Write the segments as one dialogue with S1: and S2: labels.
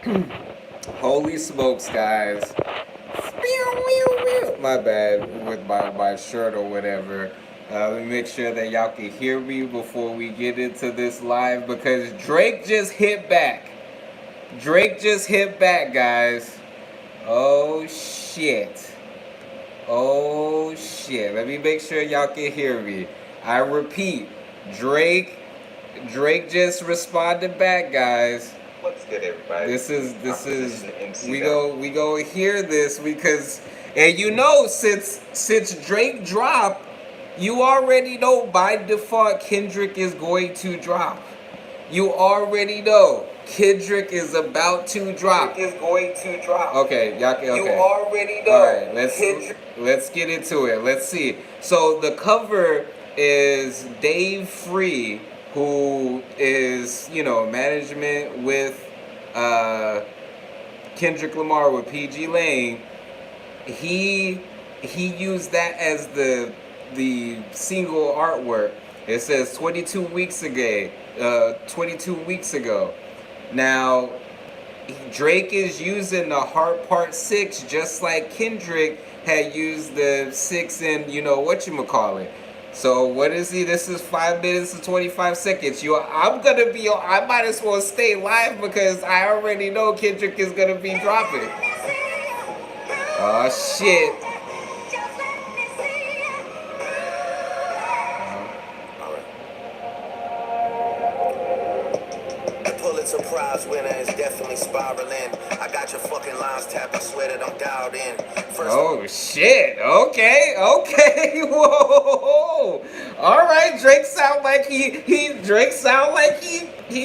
S1: Holy smokes, guys. My bad with my shirt or whatever. Let me make sure that y'all can hear me before we get into this live because Drake just hit back. Drake just hit back, guys. Oh shit. Oh shit. Let me make sure y'all can hear me. I repeat, Drake just responded back, guys. What's good, everybody? This is we go hear this because, and you know, since Drake dropped, you already know by default Kendrick is going to drop. You already know Kendrick is about to drop. Kendrick is going to drop. Okay, y'all can. Okay. You already know. All right, let's get into it. Let's see. So the cover is Dave Free, who is management with Kendrick Lamar with PG Lane. He used that as the single artwork. It says 22 weeks ago. 22 weeks ago. Now, Drake is using the Heart Part 6 just like Kendrick had used the 6 in, whatchamacallit. So what is he? This is 5 minutes and 25 seconds. I might as well stay live because I already know Kendrick is gonna be dropping. Oh shit.
S2: Pulitzer Prize winner is definitely spiraling. I got your fucking lines tapped. I swear that I'm dialed in.
S1: Oh shit. Okay. Whoa. All right. Drake sound like he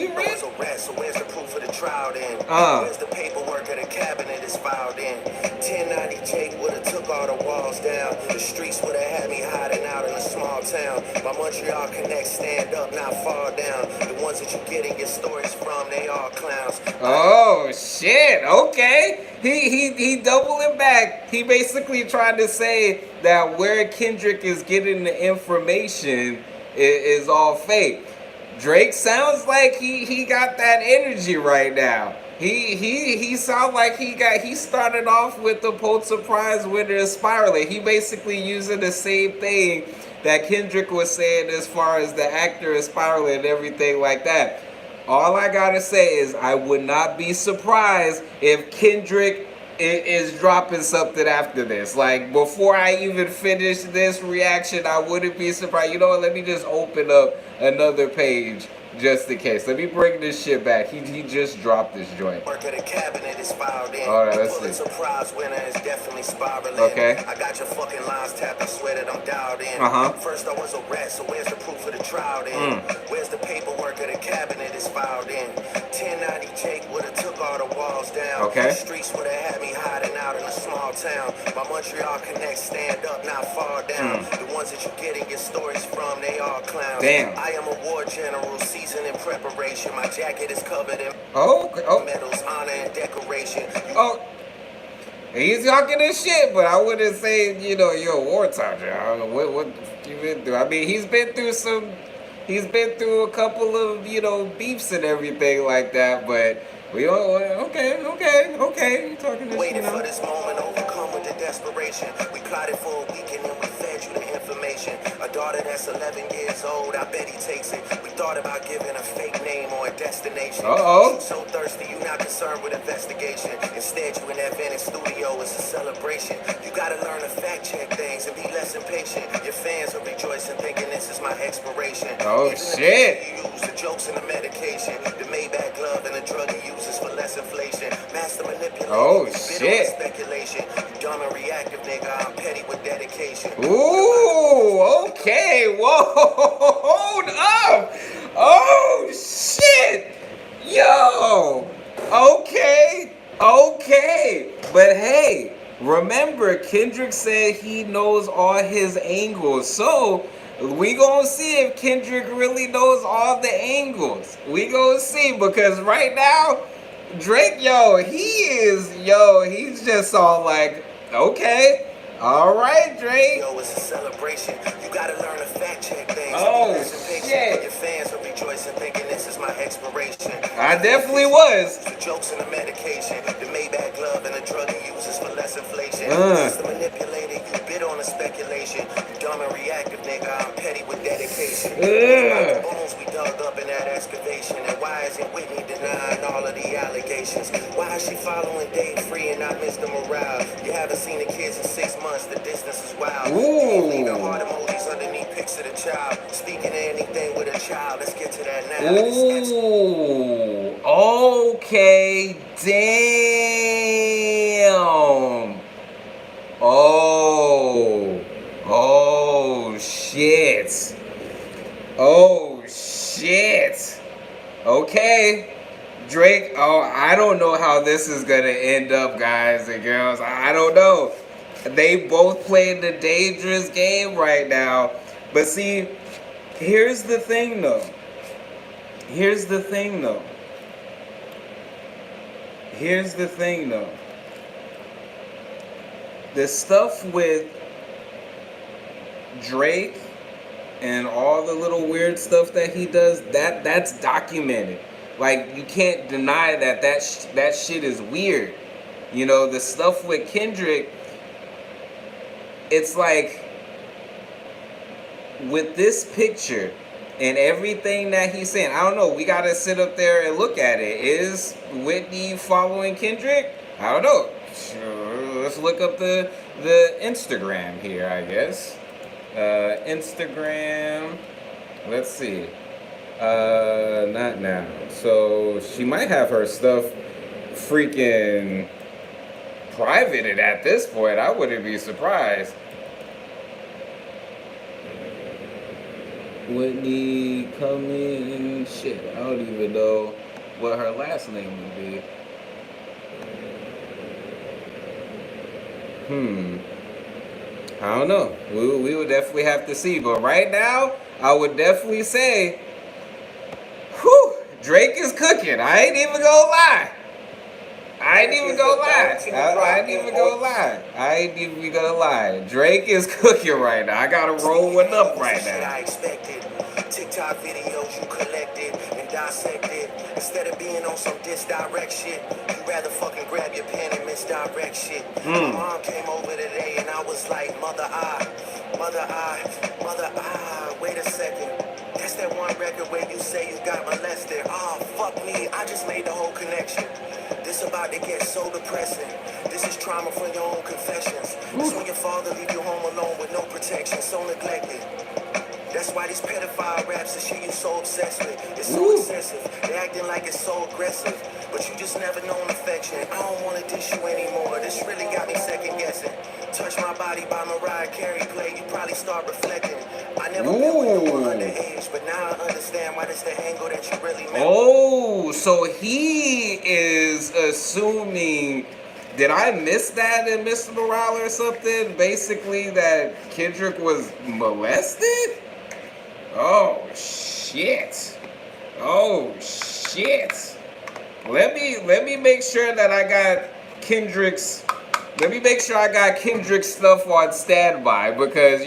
S2: was arrest, so where's the proof of the trial then? Where's the paperwork of the cabinet is filed in? 1090 Jake would've took all the walls down. The streets would've had me hiding out in a small town. My Montreal connect, stand up, not fall down. The ones that you getting your stories from, they all clowns.
S1: Oh shit, okay. He doubling back. He basically tried to say that where Kendrick is getting the information is all fake. Drake sounds like he got that energy right now. He sounds like he started off with the Pulitzer Prize winner spiraling. He basically using the same thing that Kendrick was saying as far as the actor is spiraling and everything like that. All I gotta say is I would not be surprised if Kendrick is dropping something after this. Like, before I even finish this reaction, I wouldn't be surprised. You know what? Let me just open up another page just in case. Let me bring this shit back. He just dropped this joint.
S2: Work at the cabinet is filed in.
S1: All right, let's see.
S2: Pulitzer Prize winner is definitely spiraling.
S1: Okay.
S2: I got your fucking lines tapped. I swear that I'm dialed in. First I was arrest, so where's the proof of the trial then? Where's the paperwork of the cabinet is filed in? 1090 Jake would've took all the walls down.
S1: Okay.
S2: The streets would've had me hiding out in a small town. My Montreal connect, stand up, not fall down. The ones that you getting your stories from, they all clowns.
S1: Damn.
S2: I am a war general, seasoned in preparation. My jacket is covered in medals, honor, and decoration.
S1: He's talking this shit, but I wouldn't say, you're a wartime. What you been through? I mean, he's been through a couple of, beefs and everything like that, but we all, okay. You talking this
S2: Waiting
S1: shit
S2: for this moment, overcome with the desperation. We plotted for a weekend and we fed you the information. A daughter that's 11 years old, I bet he takes it. We thought about giving a fake name or a destination. So thirsty, you not concerned with investigation. Instead, you in that Venice studio, it's a celebration. You gotta learn to fact check things and be less impatient. Your fans are rejoicing, thinking this is my expiration.
S1: Shit.
S2: You use the jokes and the medication, the Maybach glove and the drug he uses for less inflation. Master manipulation.
S1: Shit.
S2: Speculation. You dumb and reactive, nigga. I'm petty with dedication.
S1: Ooh, okay. Whoa, hold up. Oh, shit. Yo. Okay. But hey, remember, Kendrick said he knows all his angles. So, we gonna see if Kendrick really knows all the angles. We gonna see, because right now, Drake, he's just all like, okay, All right, Drake.
S2: Yo, it's a celebration. You gotta learn to fact check things.
S1: Oh, shit.
S2: Your fans are rejoicing, thinking this is my expiration.
S1: I definitely was.
S2: The jokes and the medication, the Maybach glove and the drug he uses for less inflation. It's the manipulator, you bid on the speculation. You dumb and reactive, nigga. I'm petty with dedication. The bones we dug up in that excavation. And why isn't Whitney denying all of the allegations? Why is she following Dave Free and not Mr. Morale? You haven't seen the kids in 6 months, the distance is wild. Leaving heart emojis underneath pics of the child. Speaking of anything with a child, let's get to that now.
S1: Ooh, okay, damn. Oh, shit. Oh, shit. Okay. Drake, I don't know how this is gonna end up, guys and girls. I don't know. They both playing the dangerous game right now. But see, here's the thing though. The stuff with Drake and all the little weird stuff that he does, that's documented. Like, you can't deny that shit is weird. You know, the stuff with Kendrick, it's like, with this picture and everything that he's saying, I don't know, we gotta sit up there and look at it. Is Whitney following Kendrick? I don't know. Sure, let's look up the Instagram here, I guess. Instagram, let's see. Not now. So she might have her stuff freaking privated at this point. I wouldn't be surprised. Whitney Cummings, shit, I don't even know what her last name would be. I don't know. We would definitely have to see. But right now, I would definitely say, whew, Drake is cooking. I ain't even gonna lie. I ain't even gonna lie. Drake is cooking right now. I gotta roll one up right now.
S2: TikTok videos you collected and dissected. Instead of being on some disdirect shit, you rather fucking grab your pen and misdirect shit. My mom came over today and I was like, mother, wait a second. That's that one record where you say you got molested. Fuck me, I just made the whole connection. This about to get so depressing. This is trauma from your own confessions. This when your father leave you home alone with no protection, so neglected. That's why these pedophile raps and shit you so obsessed with. It's so excessive. They acting like it's so aggressive. But you just never known affection. I don't wanna dish you anymore. This really got me second guessing. Touch My Body by Mariah Carey play, you probably start reflecting. I never been with no one underage, but now I understand why this the angle that you really meant.
S1: Oh, so he is assuming, did I miss that in Mr. Morale or something? Basically that Kendrick was molested? Oh shit. Let me make sure that I got Kendrick's stuff on standby, because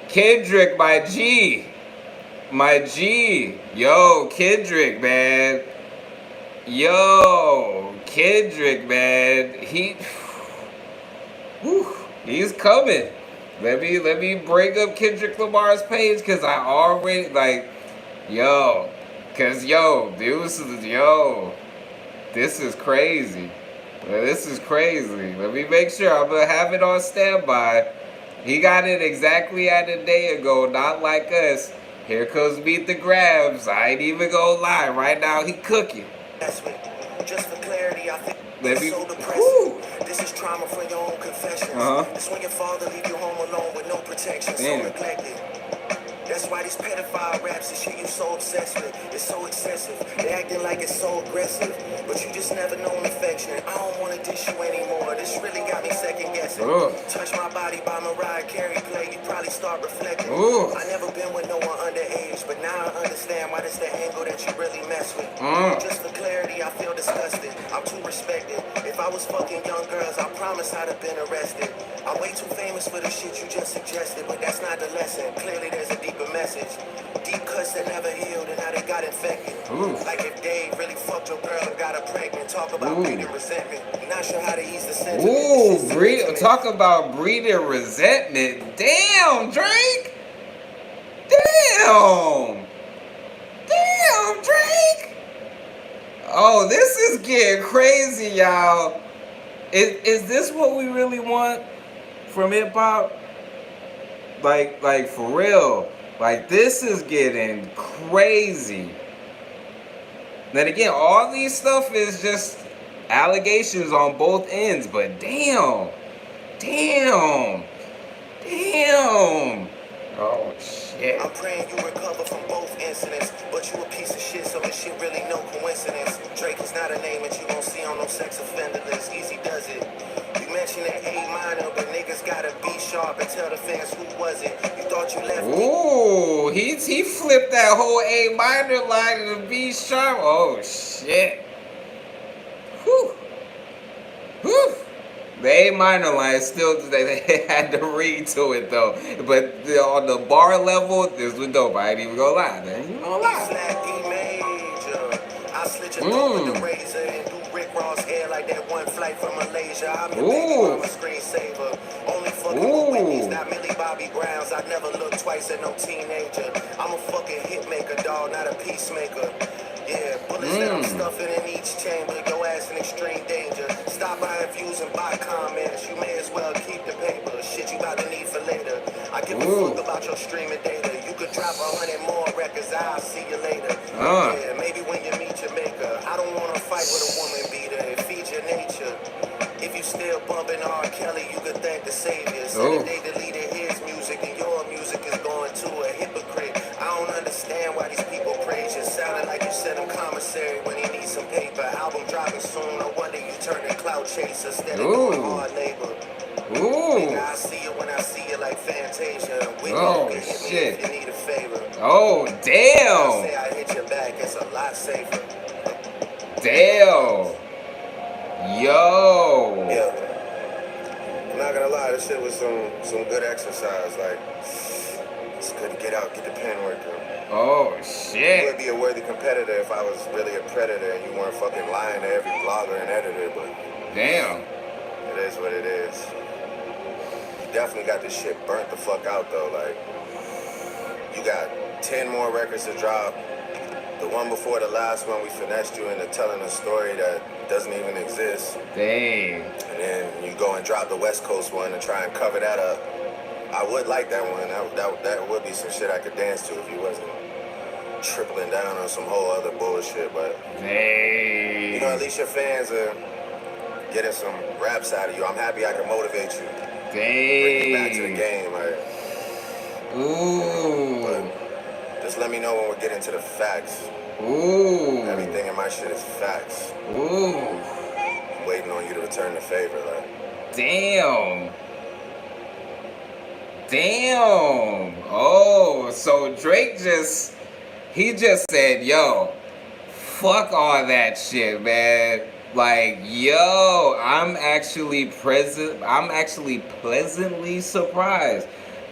S1: Kendrick, my G, Kendrick, man, he's coming. Let me bring up Kendrick Lamar's page, because I already this is crazy. Let me make sure. I'm gonna have it on standby. He got it exactly at a day ago, not like us. Here comes Beat the Grabs. I ain't even gonna lie. Right now, he cooking.
S2: Just for clarity, I think
S1: Let me.
S2: so depressing. This is trauma from your own confessions. This when your father leave you home alone with no protection, so neglected. That's why these pedophile raps and shit you so obsessed with. It's so excessive. They acting like it's so aggressive. But you just never known the reflection. I don't wanna dish you anymore. This really got me second guessing. Touch my body by Mariah Carey play. You probably start reflecting. I never been with no one underage, but now I understand why this the angle that you really mess with. Just for clarity, I feel disgusted. I'm too respected. If I was fucking young girls, I promise I'd have been arrested. I'm way too famous for the shit you just suggested, but that's not the lesson. Clearly there's a deeper message. Deep cuts that never healed and how they got infected. Like if Dave really fucked your girl and got her pregnant. Talk about breeding resentment. Not sure how to ease the sentiment.
S1: Talk about breeding resentment. Damn, Drake. Damn, Drake. Oh, this is getting crazy, y'all. Is this what we really want from hip hop? Like for real. Like, this is getting crazy. Then again, all these stuff is just allegations on both ends, but damn. Oh, shit.
S2: I'm praying you recover from both incidents, but you a piece of shit, so this shit really no coincidence. Drake is not a name that you won't see on no sex offender list. Easy does it. You mentioned that A minor, but niggas gotta be sharp and tell the fans who was it. You thought you left me.
S1: Ooh, he flipped that whole A minor line to B sharp. Oh, shit. Whew. The A minor line still, they had to read to it though. But on the bar level, this was dope. I ain't even gonna lie.
S2: I slit your throat with the razor and do Rick Ross hair like that one flight from Malaysia. I'm your baby mama screensaver. Only fucking with Whitney's, not Millie Bobby Browns. I'd never look twice at no teenager. I'm a fucking hit maker, dog, not a peacemaker. Yeah, bullets that I'm stuffing in each chamber. Your ass in extreme danger. Stop buying views and buy comments. You may as well keep the paper. Shit you about to need for later. I give a fuck about your streaming data. You could drop 100 more records. I'll see you later. Yeah, maybe when you meet your maker. I don't want to fight with a woman beater. It feeds your nature. If you still bumping R. Kelly, you could thank the savior. Said that they deleted his music and your music is going to a hypocrite. I don't understand why these people praise you. Sounding like you sent him commissary when he needs some paper. Album dropping soon. No wonder you turn to clout chaser instead of doing hard labor. Nigga, I see you when I see you like Fantasia. Shit. If you need a favor.
S1: Oh, damn.
S2: I say I hit your back. It's a lot safer.
S1: Damn. Yo.
S2: Yeah. I'm not gonna lie, this shit was some good exercise. Like, it's good to get out, get the pen working.
S1: Oh, shit.
S2: You would be a worthy competitor if I was really a predator and you weren't fucking lying to every blogger and editor, but...
S1: Damn.
S2: It is what it is. You definitely got this shit burnt the fuck out, though. Like, you got 10 more records to drop. The one before the last one, we finessed you into telling a story that doesn't even exist.
S1: Dang.
S2: And then you go and drop the West Coast one and try and cover that up. I would like that one. That would be some shit I could dance to if he wasn't tripling down on some whole other bullshit. But
S1: dang.
S2: You know, at least your fans are getting some raps out of you. I'm happy I can motivate you.
S1: Dang.
S2: Bring you back to the game. Like,
S1: ooh.
S2: But just let me know when we're getting to the facts.
S1: Ooh.
S2: Everything in my shit is facts.
S1: Ooh.
S2: I'm waiting on you to return the favor. Like.
S1: Damn. Damn. Oh, so Drake just said, yo, fuck all that shit, man. Like, yo, I'm actually pleasantly surprised.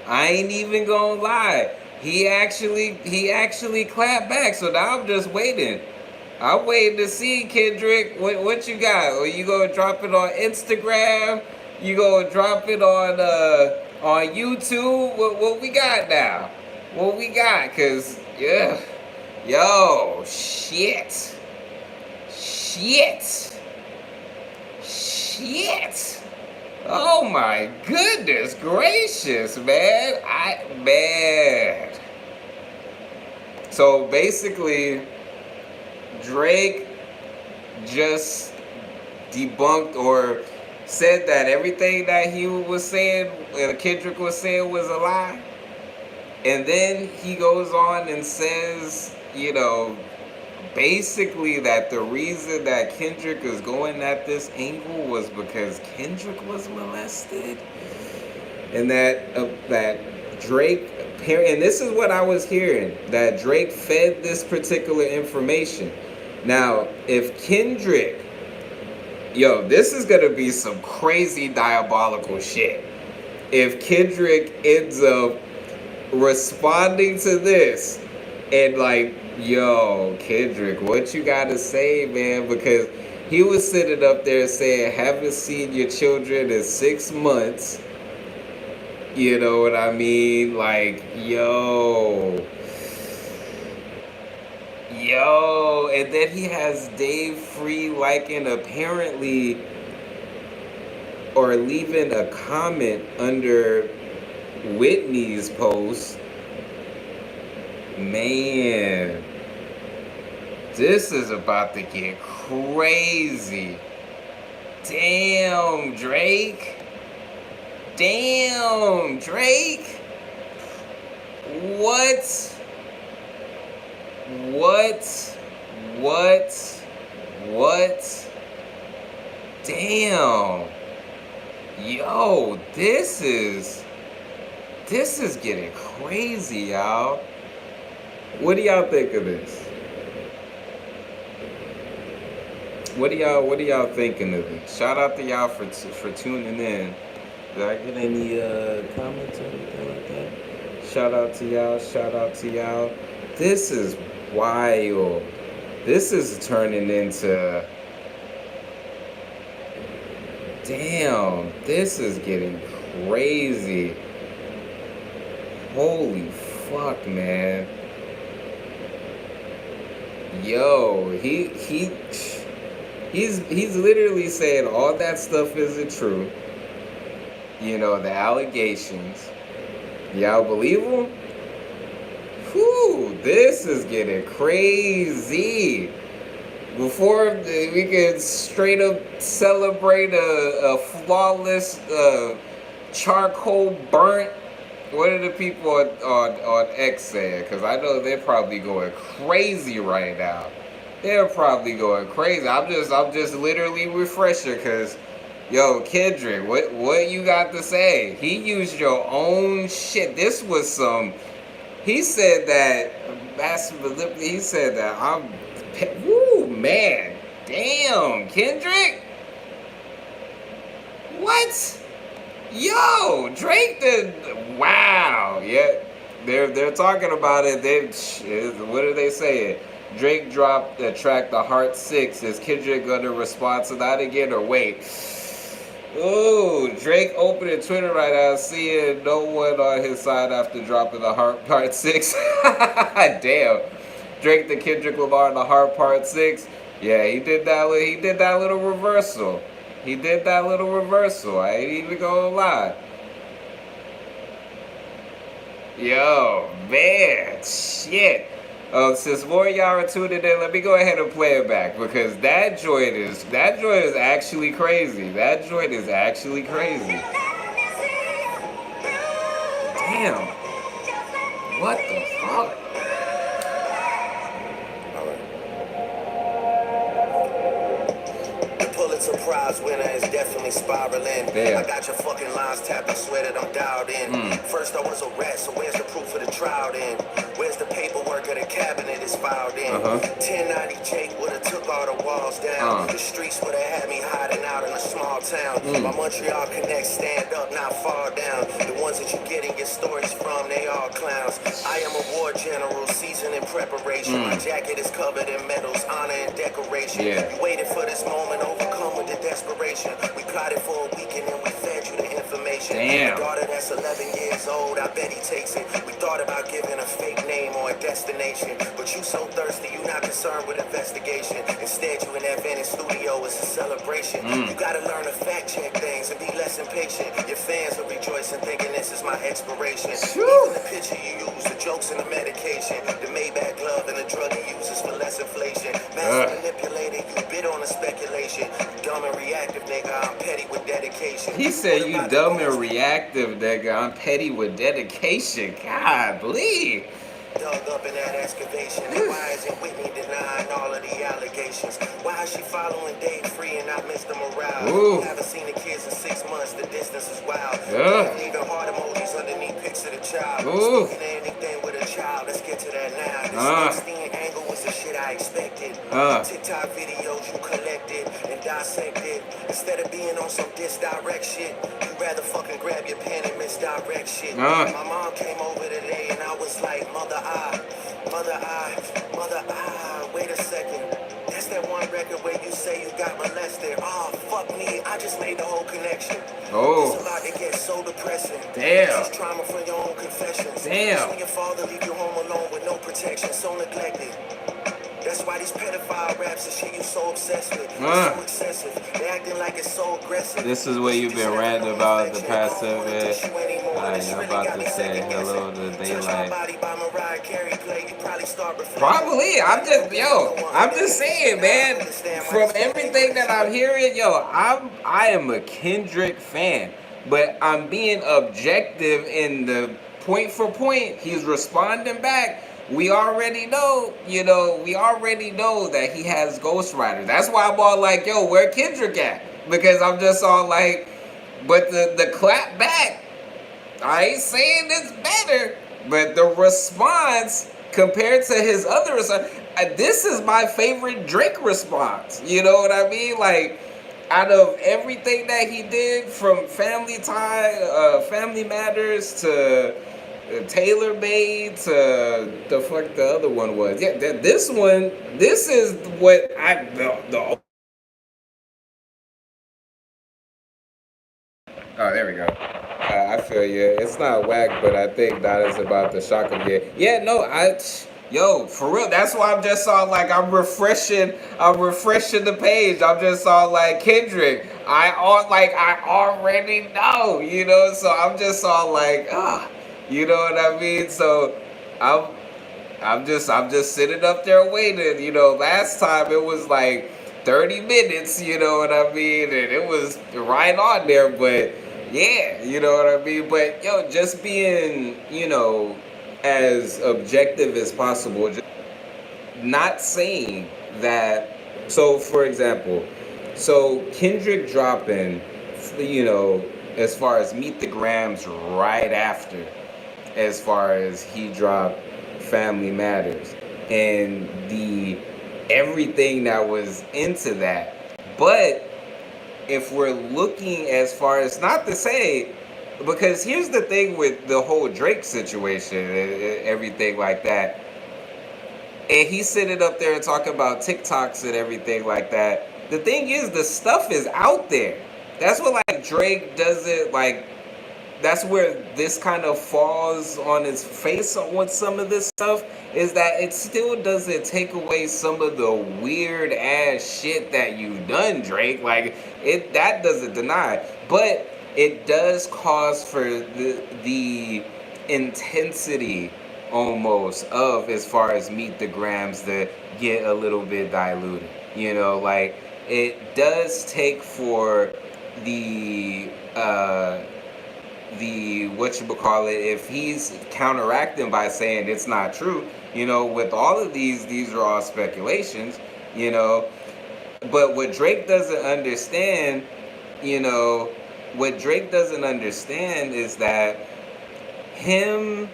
S1: I ain't even gonna lie. He actually clapped back. So now I'm just waiting. I'm waiting to see, Kendrick, what you got. Or you gonna drop it on Instagram? You gonna drop it on YouTube? What we got now? What we got? Cause yeah, yo, shit. Oh my goodness gracious, man. Man. So basically, Drake just debunked or said that everything that he was saying, Kendrick was saying, was a lie. And then he goes on and says, you know, basically that the reason that Kendrick is going at this angle was because Kendrick was molested, and that Drake, and this is what I was hearing, that Drake fed this particular information. Now, if Kendrick, this is gonna be some crazy diabolical shit. If Kendrick ends up responding to this and like, Kendrick, what you gotta say, man? Because he was sitting up there saying, haven't seen your children in 6 months. You know what I mean? Like, and then he has Dave Free liking apparently, or leaving a comment under Whitney's post. Man, this is about to get crazy. Damn, Drake. Damn, Drake. What? Damn. This is getting crazy, y'all. What do y'all think of this? What do y'all thinking of it? Shout out to y'all for tuning in. Did I get any comments or anything like that? Shout out to y'all. This is wild. This is turning into, damn, this is getting crazy. Holy fuck, man. He's literally saying all that stuff isn't true. The allegations. Y'all believe him? Whew, this is getting crazy. Before we could straight up celebrate a flawless charcoal burnt. What are the people on X saying? Because I know they're probably going crazy right now. They're probably going crazy. I'm just literally refreshing because, Kendrick, what you got to say? He used your own shit. This was some. He said that. He said that woo, man, damn, Kendrick. What? Drake did. Wow. Yeah, they're talking about it. What are they saying? Drake dropped the track The Heart 6. Is Kendrick gonna respond to that again or wait? Ooh, Drake opening Twitter right now, seeing no one on his side after dropping The Heart Part 6. Damn. Drake to Kendrick Lamar The Heart Part 6. Yeah, he did that little reversal. I ain't even gonna lie. Man, shit. Since more of y'all are tuning in, let me go ahead and play it back because that joint is actually crazy. Damn. What the fuck?
S2: Pulitzer Prize winner is definitely spiraling. Damn. I got your fucking lines tapped, I swear that I'm dialed in. First I was a rat, so where's the proof of the trial then? Where's the paperwork of the cabinet is filed in? 1090 Jake would've took all the walls down. The streets would've had me hiding out in a small town. My Montreal connect, stand up, not fall down. The ones that you getting your stories from, they all clowns. I am a war general, seasoned in preparation. My jacket is covered in medals, honor and decoration. You waited for this moment, overcome with the desperation. We plotted for a weekend and we fed you the information.
S1: Damn.
S2: A daughter that's 11 years old, I bet he takes it. We thought about giving a fake name or a destination, but you so thirsty, you not concerned with investigation. Instead, you in that Venice studio, it's a celebration. You gotta learn to fact check things and be less impatient. Your fans will rejoice in thinking this is my expiration. Even the picture you use, the jokes and the medication, the Maybach glove and the drug he uses for less inflation. Master manipulator, you bid on the speculation. Dumb and reactive, nigga, I'm petty with dedication.
S1: He said you dumb and reactive, nigga. I'm petty with dedication. God, believe.
S2: Dug up in that excavation. And why isn't Whitney denying all of the allegations? Why is she following Dave Free and not Mr. Morale?
S1: Ooh.
S2: Haven't seen the kids in 6 months. The distance is wild.
S1: Yeah.
S2: Even heart emojis underneath pics of the child.
S1: Ooh.
S2: Speaking of anything with a child, let's get to that now. This Epstein angle was the shit I expected. TikTok videos you collected and dissected. Instead of being on some disdirect shit, you rather fucking grab your pen and misdirect shit. My mom came over today and I was like, mother, wait a second. That's that one record where you say you got molested. Oh, fuck me, I just made the whole connection.
S1: Oh.
S2: It's about to get so depressing.
S1: Damn.
S2: This is trauma from your own confessions.
S1: Damn.
S2: When your father leave you home alone with no protection, so neglected. That's why these pedophile raps and shit you so obsessed with. It's so excessive. They acting like it's so aggressive.
S1: This is what you've been ranting about the past 7 days. I'm about to say hello to daylight. Probably. I'm just saying, man. From everything that I'm hearing, I am a Kendrick fan. But I'm being objective in the point for point. He's responding back. We already know, that he has ghostwriters. That's why I'm all like, where Kendrick at? Because I'm just all like, but the clap back, I ain't saying it's better, but the response compared to his other response, this is my favorite Drake response. You know what I mean? Like, out of everything that he did, from Family Matters to Taylor Made to the fuck the other one was. Yeah, this is what the Oh, there we go. I feel you. It's not whack, but I think that is about the shock of it. Yeah, no, for real. That's why I'm just all like, I'm refreshing the page. I'm just all like, Kendrick, I already know, so I'm just all like, you know what I mean? So I'm just sitting up there waiting. Last time it was like 30 minutes, you know what I mean? And it was right on there, but yeah, you know what I mean? But just being, as objective as possible, just not saying that. So for example, Kendrick dropping, as far as Meet the Grams right after, as far as he dropped Family Matters and the everything that was into that. But if we're looking as far as, not to say, because here's the thing with the whole Drake situation and everything like that, and he's sitting up there and talking about TikToks and everything like that. The thing is, the stuff is out there. That's what like Drake doesn't like. That's where this kind of falls on his face with some of this stuff, is that it still doesn't take away some of the weird ass shit that you've done, Drake. Like, that doesn't deny. But it does cause for the intensity almost of, as far as Meet the Grams, to get a little bit diluted. Like, it does take for the if he's counteracting by saying it's not true, with all of these are all speculations, but what Drake doesn't understand, is that him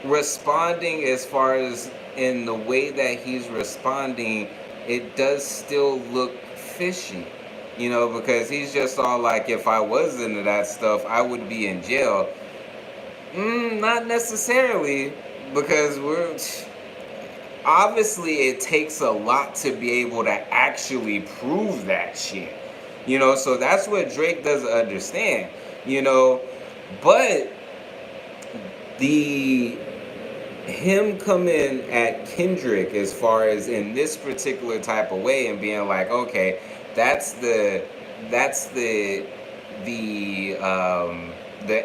S1: responding, as far as in the way that he's responding, it does still look fishy. Because he's just all like, if I was into that stuff, I would be in jail. Not necessarily, because obviously it takes a lot to be able to actually prove that shit. So that's what Drake doesn't understand. But him coming at Kendrick, as far as in this particular type of way, and being like, okay, that's the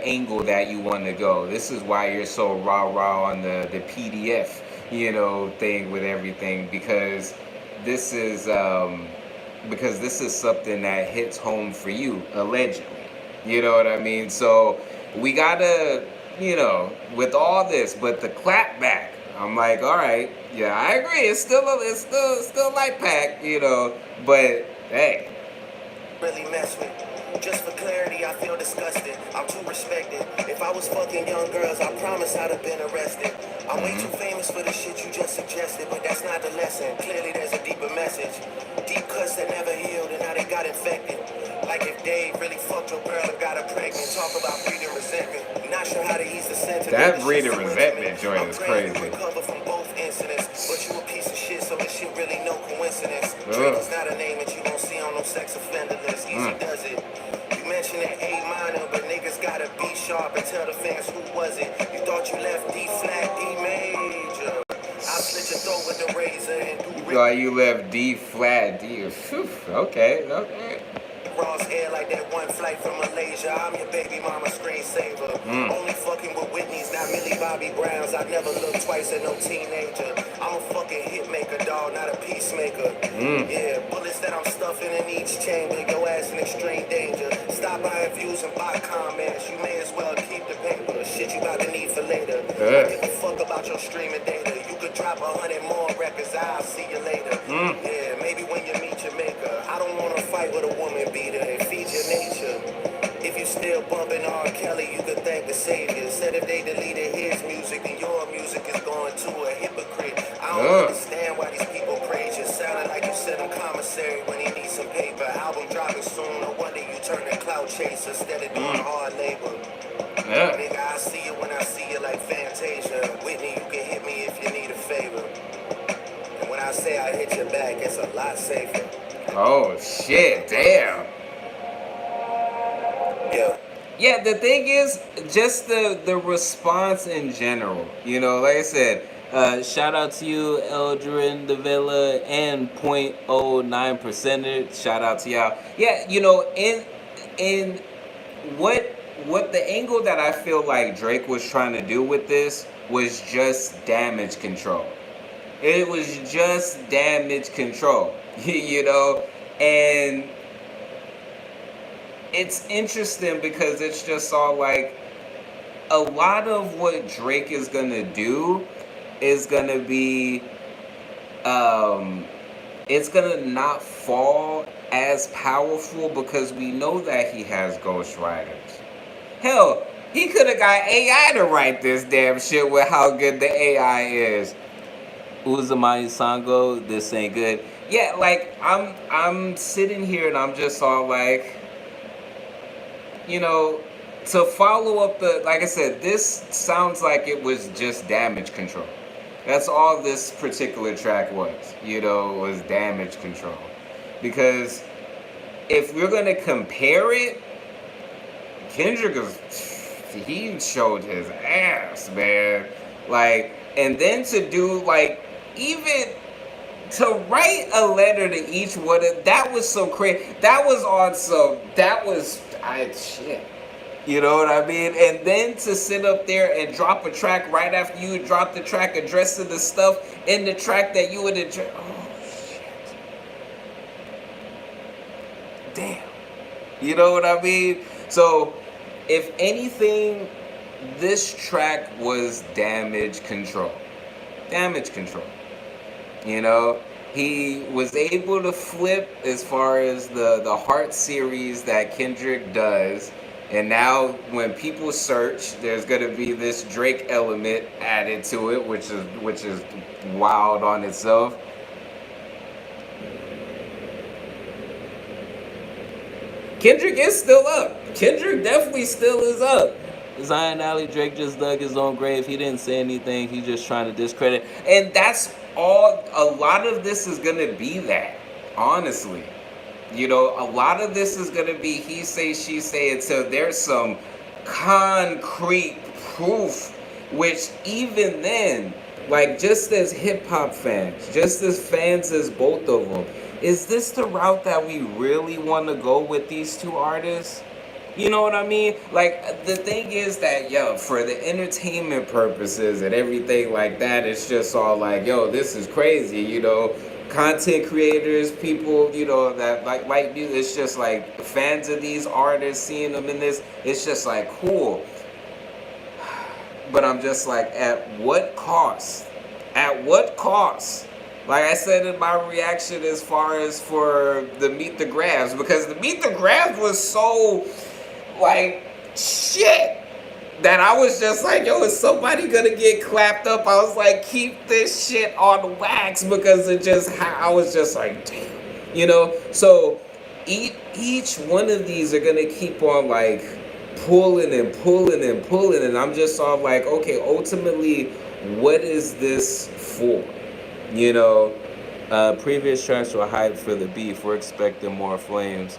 S1: angle that you want to go. This is why you're so rah on the PDF, thing with everything, because this is something that hits home for you, allegedly. You know what I mean? So we gotta with all this, but the clap back, I'm like, all right, yeah, I agree. It's still light pack, but hey.
S2: Really mess with. Just for clarity, I feel disgusted. I'm too respected. If I was fucking young girls, I promise I'd have been arrested. I'm way too famous for the shit you just suggested, but that's not the lesson. Clearly there's a deeper message. Deep cuts that never healed and now they got infected. Like if Dave really fucked your girl and got her pregnant. Talk about breeding resentment. Not sure how to ease the sentiment.
S1: That breeding resentment joint is crazy.
S2: I'm recover from both incidents, but you a piece of shit, so this shit really no coincidence. Drake is not a name that you gon' see on no sex offender list. Easy does it. You mentioned an A minor, but niggas gotta be sharp and tell the fans who was it. You thought you left D flat, D major. I'll slit your throat with the razor and do.
S1: You thought you left D flat, D. Okay.
S2: Ross hair like that one flight from Malaysia. I'm your baby mama screensaver. Only fucking with Whitney's, not Millie Bobby Browns. I never look twice at no teenager. I'm a fucking hit maker, dog, not a peacemaker. Yeah, bullets that I'm stuffing in each chamber. Your ass in extreme danger. Stop buying views and buy comments. You may as well keep the paper. Shit you about to need for later. I give a fuck about your streaming data. You could drop 100 more records. I'll see you later. Yeah, maybe when you meet your maker. I don't wanna fight with a woman beater. It feeds your nature. If you still bumping R. Kelly, you could thank the Savior. Said if they deleted his music, then your music is going to a hypocrite. I don't understand why these people praise you. Sounding like you sent him commissary when he needs some paper. Album dropping soon. No wonder you turn to clout chaser instead of doing hard labor. Nigga, I see you when I see you like Fantasia. Whitney, you can hit me if you need a favor. And when I say I hit your back, it's a lot safer.
S1: Oh shit, damn. Yeah, the thing is, just the response in general. Like I said, shout out to you, Eldrin Davila and 0.09%. Shout out to y'all. Yeah, in what the angle that I feel like Drake was trying to do with this was just damage control. It was just damage control, and it's interesting because it's just all like a lot of what Drake is gonna do is gonna be it's gonna not fall as powerful because we know that he has ghostwriters. Hell, he could have got AI to write this damn shit with how good the AI is. Uzumaki Sango, this ain't good. Yeah, like I'm sitting here and I'm just all like, to follow up like I said, this sounds like it was just damage control. That's all this particular track was, was damage control. Because if we're gonna compare it, Kendrick he showed his ass, man. Like, and then to do even to write a letter to each one, that was so crazy. That was on some, shit. You know what I mean? And then to sit up there and drop a track right after you drop the track addressing the stuff in the track that you would address. Oh, shit. Damn. You know what I mean? So, if anything, this track was damage control. Damage control. He was able to flip as far as the Heart series that Kendrick does. And now when people search, there's going to be this Drake element added to it, which is wild on itself. Kendrick is still up. Kendrick definitely still is up. Zion Alley, Drake just dug his own grave. He didn't say anything. He's just trying to discredit. And that's all. A lot of this is going to be that, honestly. A lot of this is going to be he say, she say, until there's some concrete proof, which even then, just as hip-hop fans, just as fans as both of them, is this the route that we really want to go with these two artists? You know what I mean? The thing is that, for the entertainment purposes and everything like that, it's just all this is crazy, content creators, people, that like you, it's just fans of these artists, seeing them in this, it's just cool. but I'm just like, at what cost? At what cost? Like I said in my reaction as far as for the Meet the Grabs, because the Meet the Grabs was so, like, shit, that I was just like, yo, is somebody gonna get clapped up? I was like, keep this shit on wax, because it just, I was just like, damn, you know? So each one of these are gonna keep on like pulling and pulling and pulling, and I'm just all like, okay, ultimately, what is this for? You know, previous tracks were hyped for the beef. We're expecting more flames.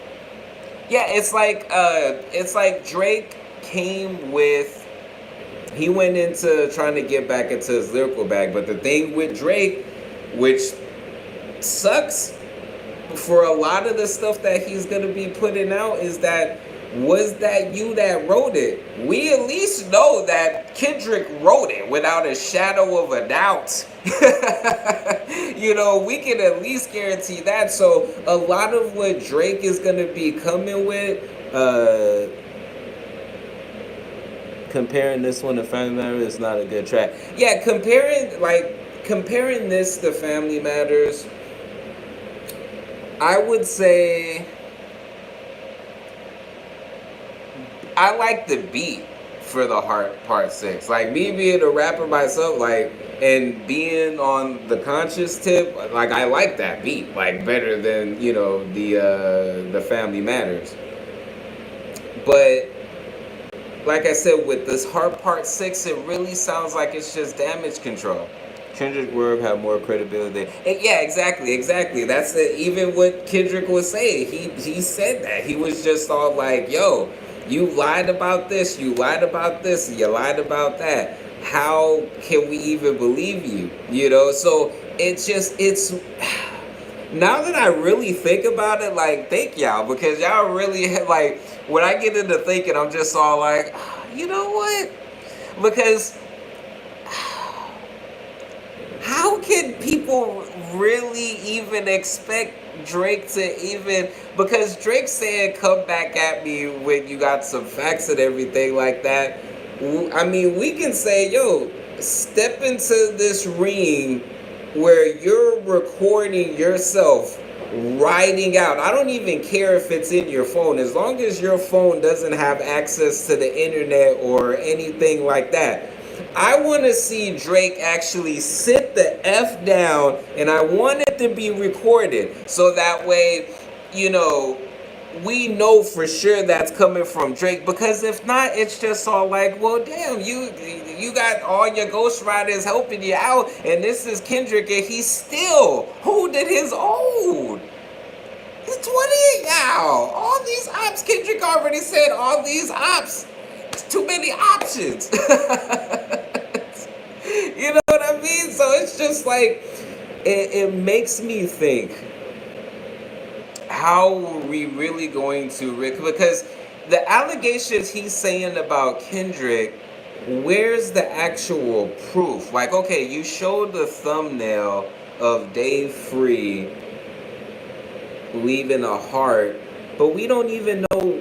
S1: Yeah, it's like Drake came with. He went into trying to get back into his lyrical bag, but the thing with Drake, which sucks for a lot of the stuff that he's gonna be putting out, is that, was that you that wrote it? We at least know that Kendrick wrote it without a shadow of a doubt. You know, we can at least guarantee that. So a lot of what Drake is gonna be coming with, comparing this one to Family Matters is not a good track. Yeah, comparing this to Family Matters, I would say I like the beat for the Heart Part 6. Like, me being a rapper myself, like, and being on the conscious tip, like, I like that beat, like, better than, you know, the Family Matters. But like I said, with this Heart Part 6, it really sounds like it's just Damage Control. Kendrick Word had more credibility. And yeah, exactly. That's even what Kendrick was saying. He said that. He was just all like, yo, you lied about this, you lied about this, you lied about that. How can we even believe you? You know, so it's now that I really think about it, like, thank y'all, because y'all really, like, when I get into thinking, I'm just all like, you know what? Because how can people really even expect Drake to even, because Drake said, come back at me when you got some facts and everything like that. I mean, we can say, yo, step into this ring where you're recording yourself writing out. I don't even care if it's in your phone, as long as your phone doesn't have access to the internet or anything like that. I want to see Drake actually sit the F down, and I want it to be recorded, so that way, you know, we know for sure that's coming from Drake. Because if not, it's just all like, well, damn, you got all your ghostwriters helping you out, and this is Kendrick, and he's still holding his own. He's 28 now. All these ops, Kendrick already said, all these ops. It's too many options. You know what I mean? So it's just like, it makes me think, how are we really going to, because the allegations he's saying about Kendrick, where's the actual proof? Like, okay, you showed the thumbnail of Dave Free leaving a heart, but we don't even know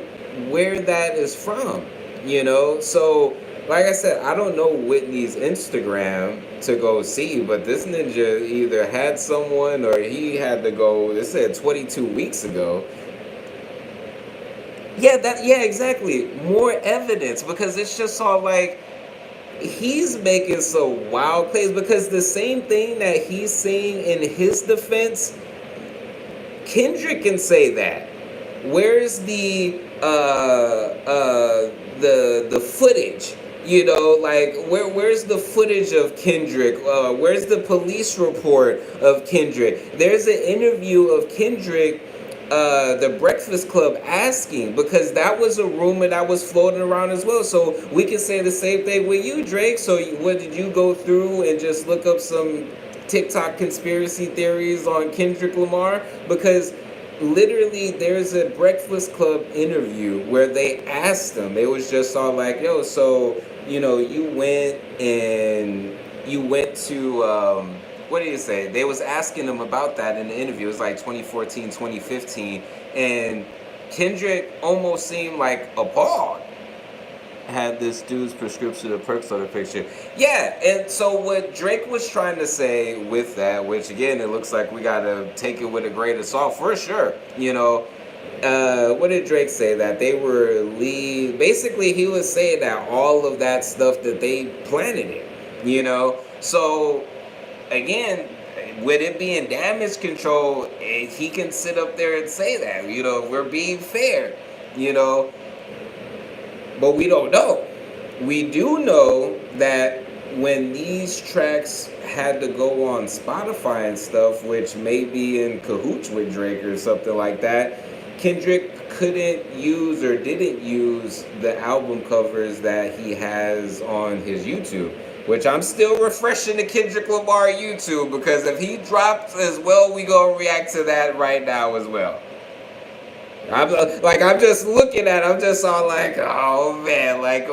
S1: where that is from, you know? So, like I said, I don't know Whitney's Instagram to go see, but this ninja either had someone or he had to go, it said 22 weeks ago. Yeah, exactly. More evidence, because it's just all like, he's making some wild claims, because the same thing that he's saying in his defense, Kendrick can say that. Where's the footage? You know, like, where's the footage of Kendrick? Where's the police report of Kendrick? There's an interview of Kendrick, the Breakfast Club, asking, because that was a rumor that was floating around as well. So we can say the same thing with you, Drake. So what, did you go through and just look up some TikTok conspiracy theories on Kendrick Lamar? Because literally there's a Breakfast Club interview where they asked him, it was just all like, yo, so, you know, you went to, what did he say? They was asking him about that in the interview. It was like 2014, 2015. And Kendrick almost seemed like appalled. had this dude's prescription of perks on the picture. Yeah, and so what Drake was trying to say with that, which again, it looks like we gotta take it with a grain of salt for sure. What did Drake say? That they were basically he was saying that all of that stuff that they planted it. So again, with it being damage control, he can sit up there and say that, we're being fair, but we don't know. We do know that when these tracks had to go on Spotify and stuff, which may be in cahoots with Drake or something like that, Kendrick couldn't use or didn't use the album covers that he has on his YouTube, which I'm still refreshing the Kendrick Lamar YouTube, because if he drops as well, we gonna react to that right now as well. I'm just looking at it, I'm just all like, oh man, like,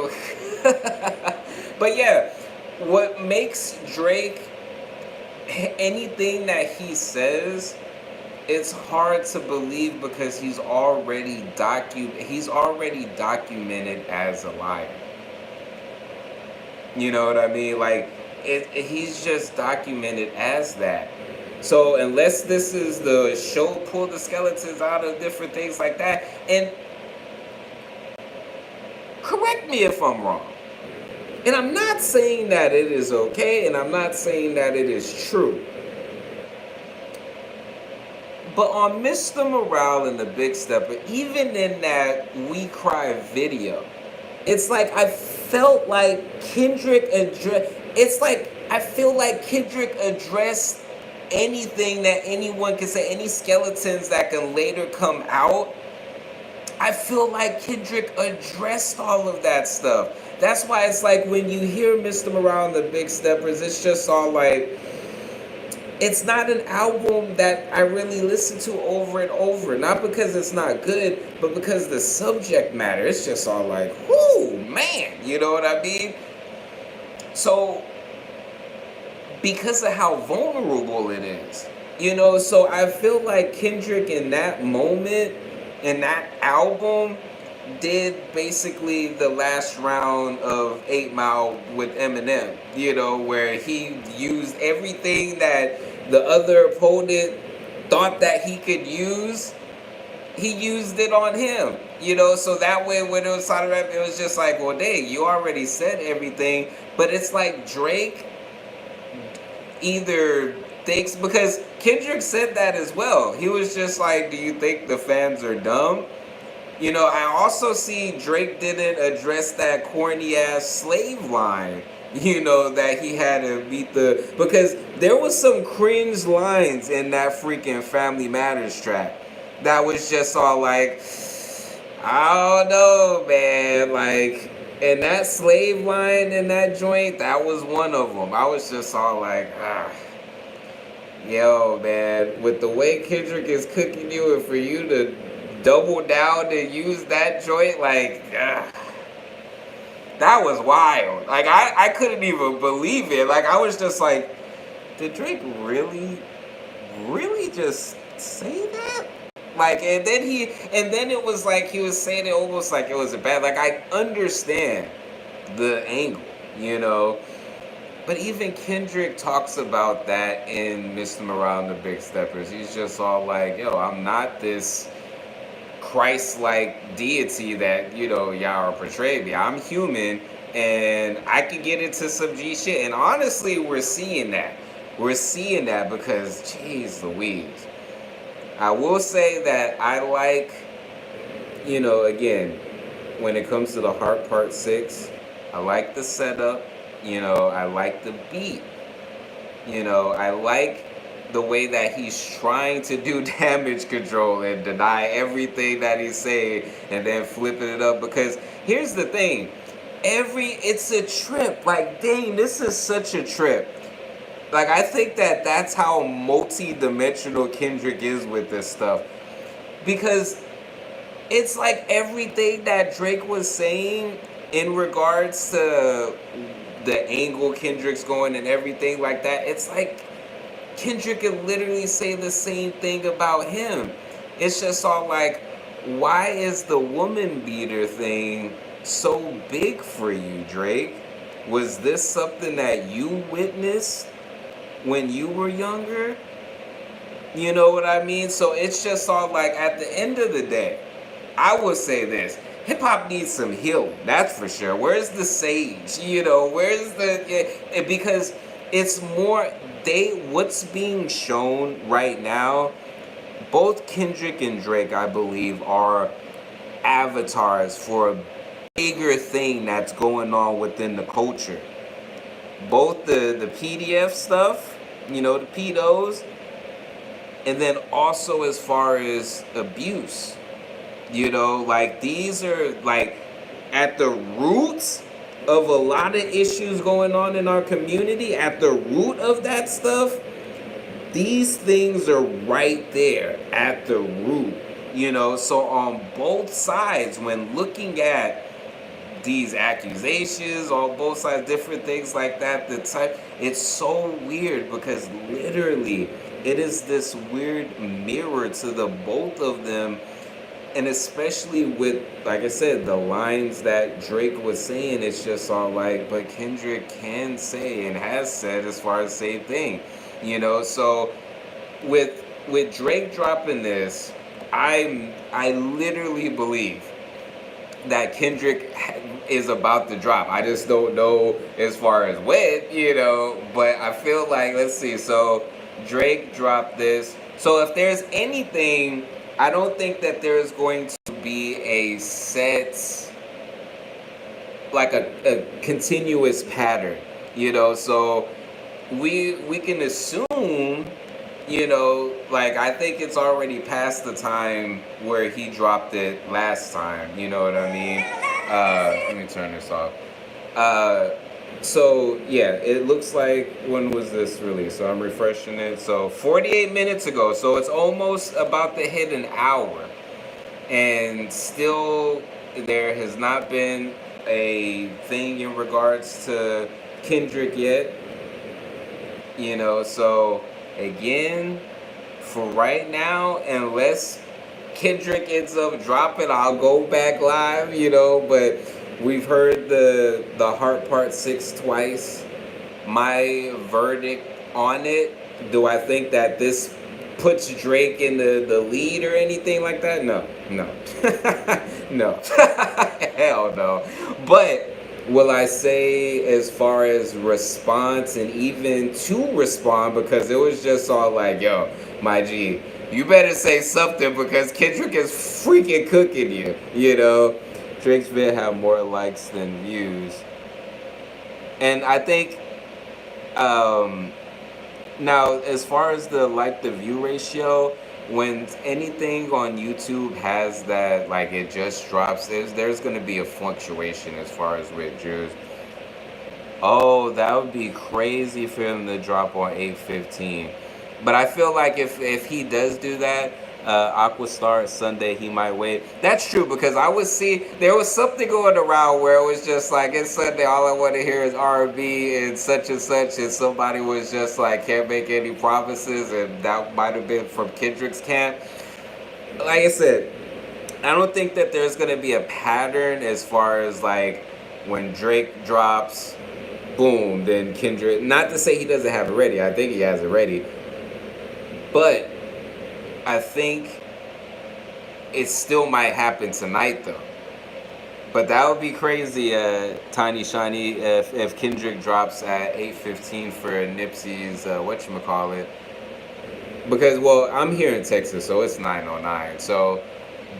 S1: but yeah, what makes Drake, anything that he says, it's hard to believe because he's already documented as a liar. You know what I mean? Like, he's just documented as that. So unless this is the show, pull the skeletons out of different things like that, and correct me if I'm wrong. And I'm not saying that it is okay, and I'm not saying that it is true. But on Mr. Morale and the Big Stepper, even in that We Cry video, it's like I felt like Kendrick I feel like Kendrick addressed anything that anyone can say, any skeletons that can later come out. I feel like Kendrick addressed all of that stuff. That's why it's like when you hear Mr. Morale and the Big Steppers, it's just all like, it's not an album that I really listen to over and over. Not because it's not good, but because the subject matter. It's just all like, whoo, man. You know what I mean? So, because of how vulnerable it is. So I feel like Kendrick in that moment, in that album, did basically the last round of 8 Mile with Eminem, where he used everything that the other opponent thought that he could use, he used it on him, so that way when it was side rap, it was just like, well, dang, you already said everything. But it's like Drake either thinks, because Kendrick said that as well, he was just like, do you think the fans are dumb? I also see Drake didn't address that corny ass slave line, that he had to beat because there was some cringe lines in that freaking Family Matters track that was just all like, I don't know, man, like, and that slave line in that joint, that was one of them. I was just all like, yo, man, with the way Kendrick is cooking you, and for you to double down and use that joint, like, that was wild. Like, I couldn't even believe it. Like, I was just like, did Drake really just say that? Like, and then it was like he was saying it almost like it was a bad, like, I understand the angle, but even Kendrick talks about that in Mr. Morale and the Big Steppers. He's just all like, yo, I'm not this Christ-like deity that, y'all are portraying me. I'm human, and I could get into some G shit. And honestly, we're seeing that. We're seeing that because, jeez Louise. I will say that I like, again, when it comes to the Heart Part 6, I like the setup, I like the beat, I like the way that he's trying to do damage control and deny everything that he's saying and then flipping it up. Because here's the thing, it's a trip. Like, dang, this is such a trip. Like, I think that's how multi-dimensional Kendrick is with this stuff. Because it's like everything that Drake was saying in regards to the angle Kendrick's going and everything like that, it's like Kendrick could literally say the same thing about him. It's just all like, why is the woman beater thing so big for you, Drake? Was this something that you witnessed when you were younger? You know what I mean? So it's just all like, at the end of the day, I will say this. Hip hop needs some healing, that's for sure. Where's the sage? Where's because it's more, what's being shown right now, both Kendrick and Drake, I believe, are avatars for a bigger thing that's going on within the culture. Both the PDF stuff, the pedos, and then also as far as abuse. Like, these are like at the roots of a lot of issues going on in our community. At the root of that stuff, these things are right there at the root. So on both sides, when looking at these accusations on both sides, different things like that, it's so weird, because literally it is this weird mirror to the both of them. And especially with, like I said, the lines that Drake was saying, it's just all like, but Kendrick can say and has said as far as same thing. So with Drake dropping this, I literally believe that Kendrick is about to drop. I just don't know as far as when, but I feel like, let's see, so Drake dropped this. So if there's anything, I don't think that there's going to be a set, like a continuous pattern, so we can assume, like, I think it's already past the time where he dropped it last time, you know what I mean? Let me turn this off. So yeah, it looks like, when was this released? So I'm refreshing it. So 48 minutes ago. So it's almost about to hit an hour. And still, there has not been a thing in regards to Kendrick yet. So again, for right now, unless Kendrick ends up dropping, I'll go back live, but we've heard the Heart Part 6 twice. My verdict on it, do I think that this puts Drake in the lead or anything like that? No. No. Hell no. But will I say, as far as response, and even to respond, because it was just all like, yo, my G, you better say something, because Kendrick is freaking cooking you, Drake's vid have more likes than views. And I think, now, as far as the view ratio, when anything on YouTube has that, like, it just drops, there's going to be a fluctuation as far as with views. Oh, that would be crazy for him to drop on 8/15. But I feel like if he does do that, Aquastar Sunday, he might wait. That's true, because I would see there was something going around where it was just like, it's Sunday, all I want to hear is R&B and such, and somebody was just like, can't make any promises, and that might have been from Kendrick's camp. Like I said, I don't think that there's gonna be a pattern as far as like when Drake drops, boom, then Kendrick. Not to say he doesn't have it ready. I think he has it ready, but I think it still might happen tonight, though. But that would be crazy, Tiny Shiny, if Kendrick drops at 8:15 for Nipsey's whatchamacallit. Because, well, I'm here in Texas, so it's 9:09. So,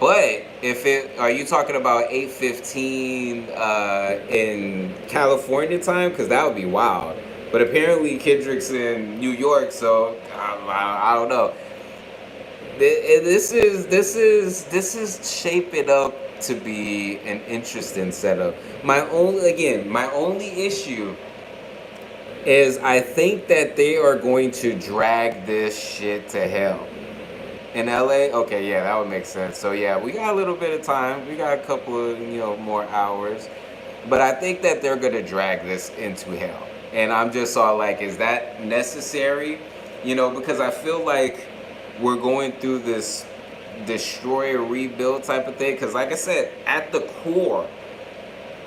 S1: but are you talking about 8:15 in California time? Because that would be wild. But apparently Kendrick's in New York, so I don't know. This is shaping up to be an interesting setup. My only issue is I think that they are going to drag this shit to hell. In LA? Okay, yeah, that would make sense. So yeah, we got a little bit of time. We got a couple of, more hours. But I think that they're gonna drag this into hell. And I'm just all like, is that necessary? Because I feel like we're going through this destroy or rebuild type of thing. Because like I said, at the core,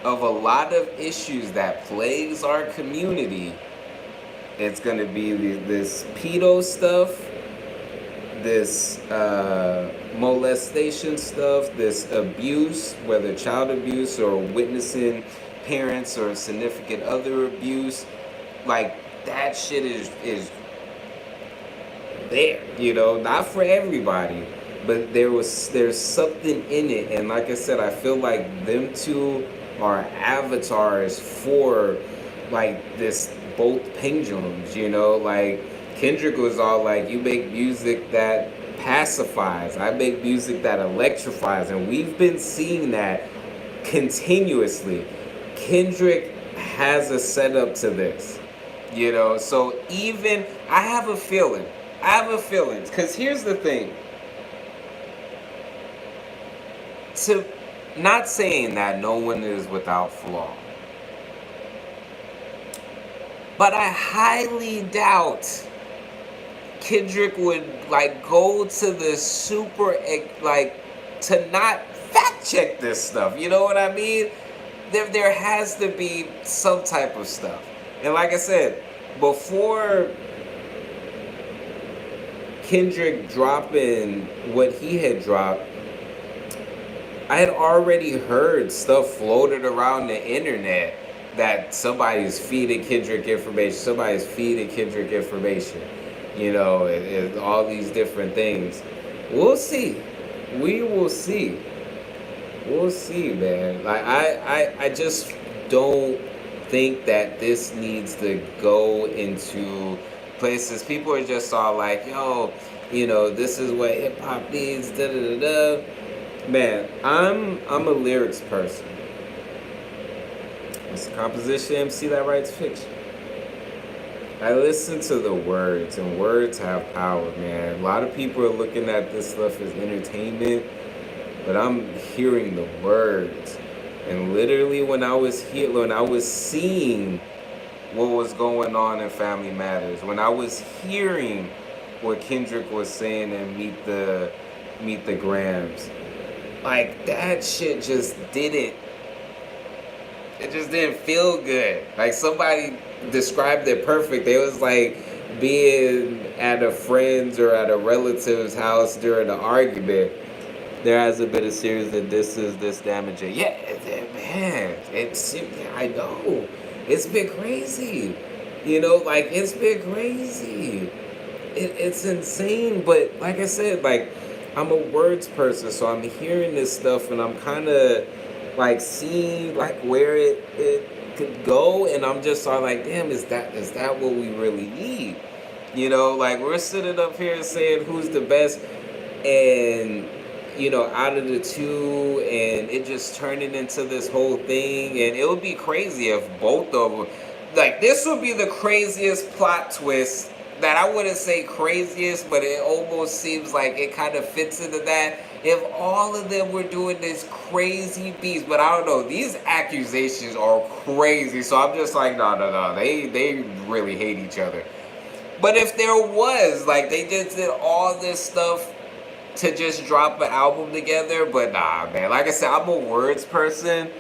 S1: of a lot of issues that plagues our community, it's going to be this pedo stuff, this molestation stuff, this abuse, whether child abuse or witnessing parents or significant other abuse. Like, that shit is there, not for everybody, but there's something in it. And like I said, I feel like them two are avatars for like this, both pendulums, like Kendrick was all like, you make music that pacifies, I make music that electrifies, and we've been seeing that continuously. Kendrick has a setup to this, so even I have a feeling, because here's the thing, to not saying that no one is without flaw, but I highly doubt Kendrick would like go to the super like to not fact check this stuff. You know what I mean? There has to be some type of stuff. And like I said, before Kendrick dropping what he had dropped, I had already heard stuff floated around the internet that somebody's feeding Kendrick information, and all these different things. We'll see. We will see. We'll see, man. Like, I just don't think that this needs to go into places. People are just all like, yo, this is what hip hop needs, da da da da. Man, I'm a lyrics person. It's a composition MC that writes fiction. I listen to the words, and words have power, man. A lot of people are looking at this stuff as entertainment, but I'm hearing the words. And literally when I was seeing what was going on in Family Matters, when I was hearing what Kendrick was saying in Meet the Grams, like, that shit just didn't feel good. Like, somebody described it perfect. It was like being at a friend's or at a relative's house during an argument. There hasn't been a series that this is this damaging. Yeah, man, I know. It's been crazy. It's been crazy. It's insane. But like I said, like, I'm a words person, so I'm hearing this stuff and I'm kind of like seeing like where it could go, and I'm just all like, damn, is that what we really need? Like, we're sitting up here saying who's the best, and out of the two, and it just turning into this whole thing, and it would be crazy if both of them, like, this would be the craziest plot twist. That I wouldn't say craziest, but it almost seems like it kind of fits into that. If all of them were doing this crazy beast, but I don't know, these accusations are crazy. So I'm just like, no, they really hate each other. But if there was, like, they just did all this stuff to just drop an album together, but nah, man. Like I said, I'm a words person.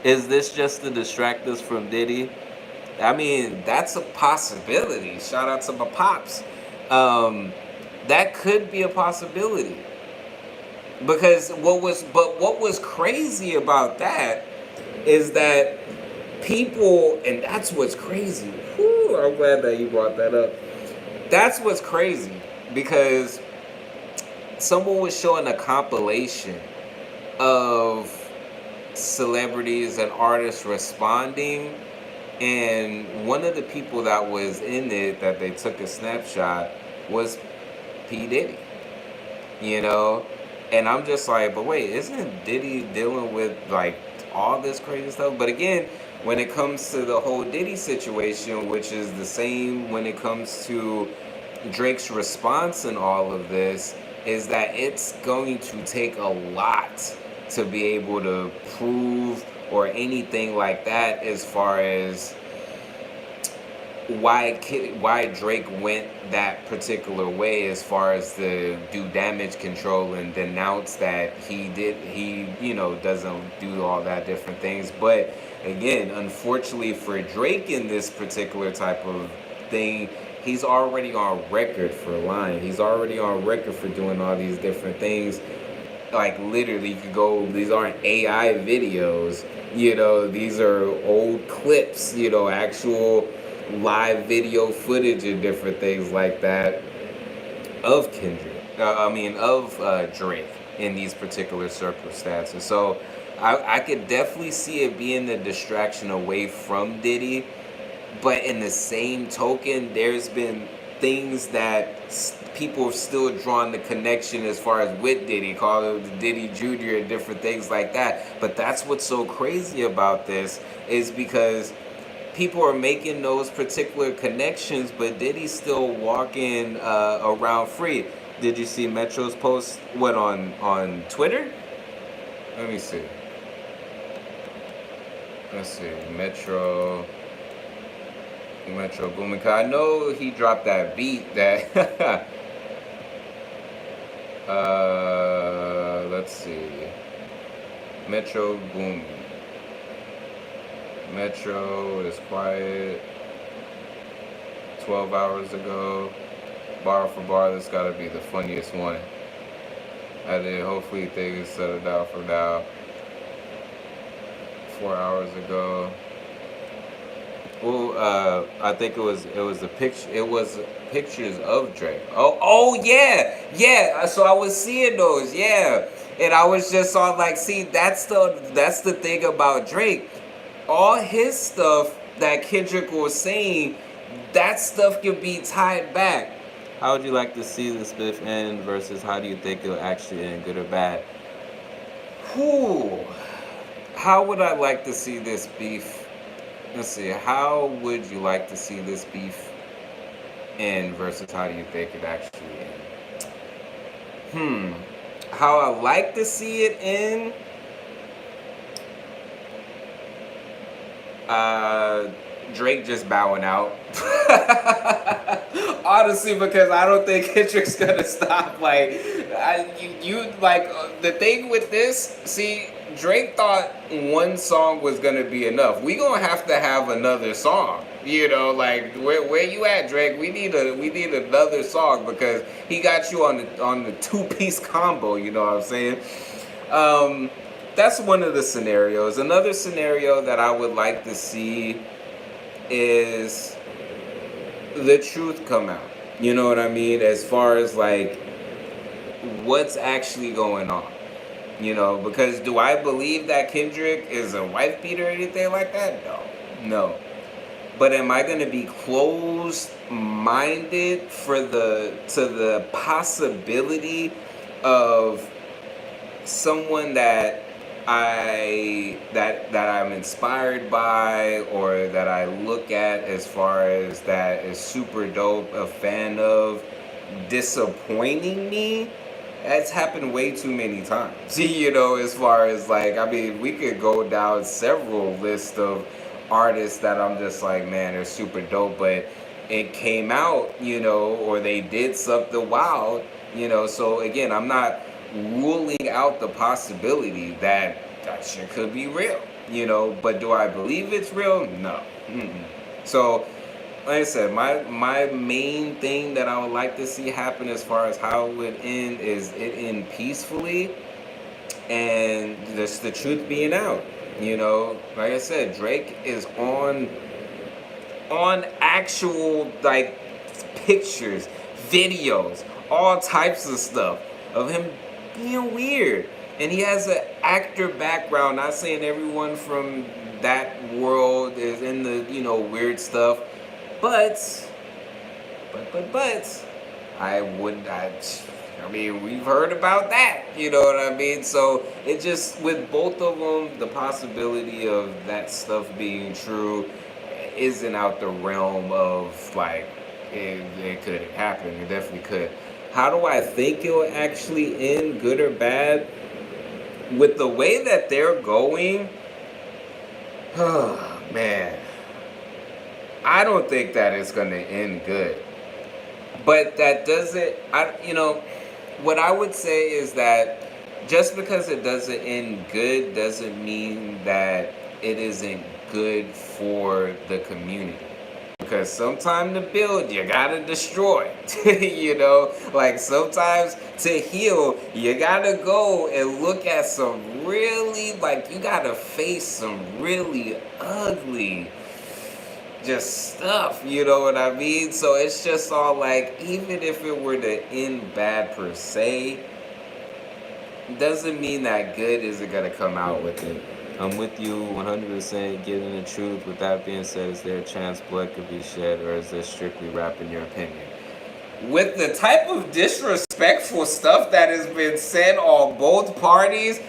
S1: Is this just to distract us from Diddy? I mean, that's a possibility. Shout out to my pops. That could be a possibility. Because what was crazy about that is that people, and that's what's crazy. Whew, I'm glad that you brought that up. That's what's crazy, because someone was showing a compilation of celebrities and artists responding. And one of the people that was in it that they took a snapshot was P. Diddy, And I'm just like, but wait, isn't Diddy dealing with like all this crazy stuff? But again, when it comes to the whole Diddy situation, which is the same when it comes to Drake's response and all of this, is that it's going to take a lot to be able to prove or anything like that, as far as why Drake went that particular way as far as to do damage control and denounce that he doesn't do all that different things. But again, unfortunately for Drake in this particular type of thing, he's already on record for lying. He's already on record for doing all these different things. Like literally, you could go, these aren't AI videos, these are old clips, actual live video footage and different things like that of Drake in these particular circumstances. So I could definitely see it being the distraction away from Diddy, but in the same token, there's been things that people have still drawn the connection as far as with Diddy, call it the Diddy Jr. and different things like that. But that's what's so crazy about this, is because people are making those particular connections, but Diddy's still walking around free. Did you see Metro's post? What, on Twitter? Let me see. Let's see. Metro Boomin. I know he dropped that beat that let's see. Metro Boomin. Metro is quiet. 12 hours ago. Bar for bar, this gotta be the funniest one. I did. Hopefully things settle down from now. 4 hours ago. Well, I think it was the picture. It was pictures of Drake. Oh yeah. So I was seeing those, yeah, and I was just on like, see, that's the thing about Drake. All his stuff that Kendrick was saying, that stuff can be tied back. How would you like to see this beef end versus how do you think it'll actually end, good or bad? Whew. How would I like to see this beef? Let's see. How would you like to see this beef end versus how do you think it actually end? How I like to see it end? Drake just bowing out. Honestly, because I don't think Kendrick's gonna stop. Like, the thing with this, see, Drake thought one song was gonna be enough. We gonna have to have another song. Like, where you at, Drake? We need another song, because he got you on the 2-piece combo. You know what I'm saying? That's one of the scenarios. Another scenario that I would like to see is the truth come out. You know what I mean? As far as like what's actually going on. Because do I believe that Kendrick is a wife beater or anything like that? No. But am I going to be closed-minded to the possibility of someone that I'm inspired by, or that I look at as far as that is super dope, a fan of, disappointing me? That's happened way too many times. As far as like, we could go down several lists of artists that I'm just like, man, they're super dope, but it came out, or they did something wild, so again, I'm not ruling out the possibility that shit could be real, but do I believe it's real? No. So, like I said, my main thing that I would like to see happen as far as how it would end is it end peacefully, and just the truth being out. Like I said, Drake is on actual, like, pictures, videos, all types of stuff of him being weird. And he has an actor background. Not saying everyone from that world is in the, weird stuff. But we've heard about that, you know what I mean? So it just, with both of them, the possibility of that stuff being true isn't out the realm of, like, it could happen. It definitely could. How do I think it'll actually end, good or bad? With the way that they're going, oh, man. I don't think that it's going to end good. But that doesn't, what I would say is that just because it doesn't end good doesn't mean that it isn't good for the community. Because sometimes to build, you gotta destroy. Like sometimes to heal, you gotta go and look at some really, like you gotta face some really ugly just stuff, you know what I mean? So it's just all like, even if it were to end bad per se, doesn't mean that good isn't gonna come out with it. I'm with you 100% getting the truth. With that being said, is there a chance blood could be shed, or is this strictly rap in your opinion? With the type of disrespectful stuff that has been said on both parties,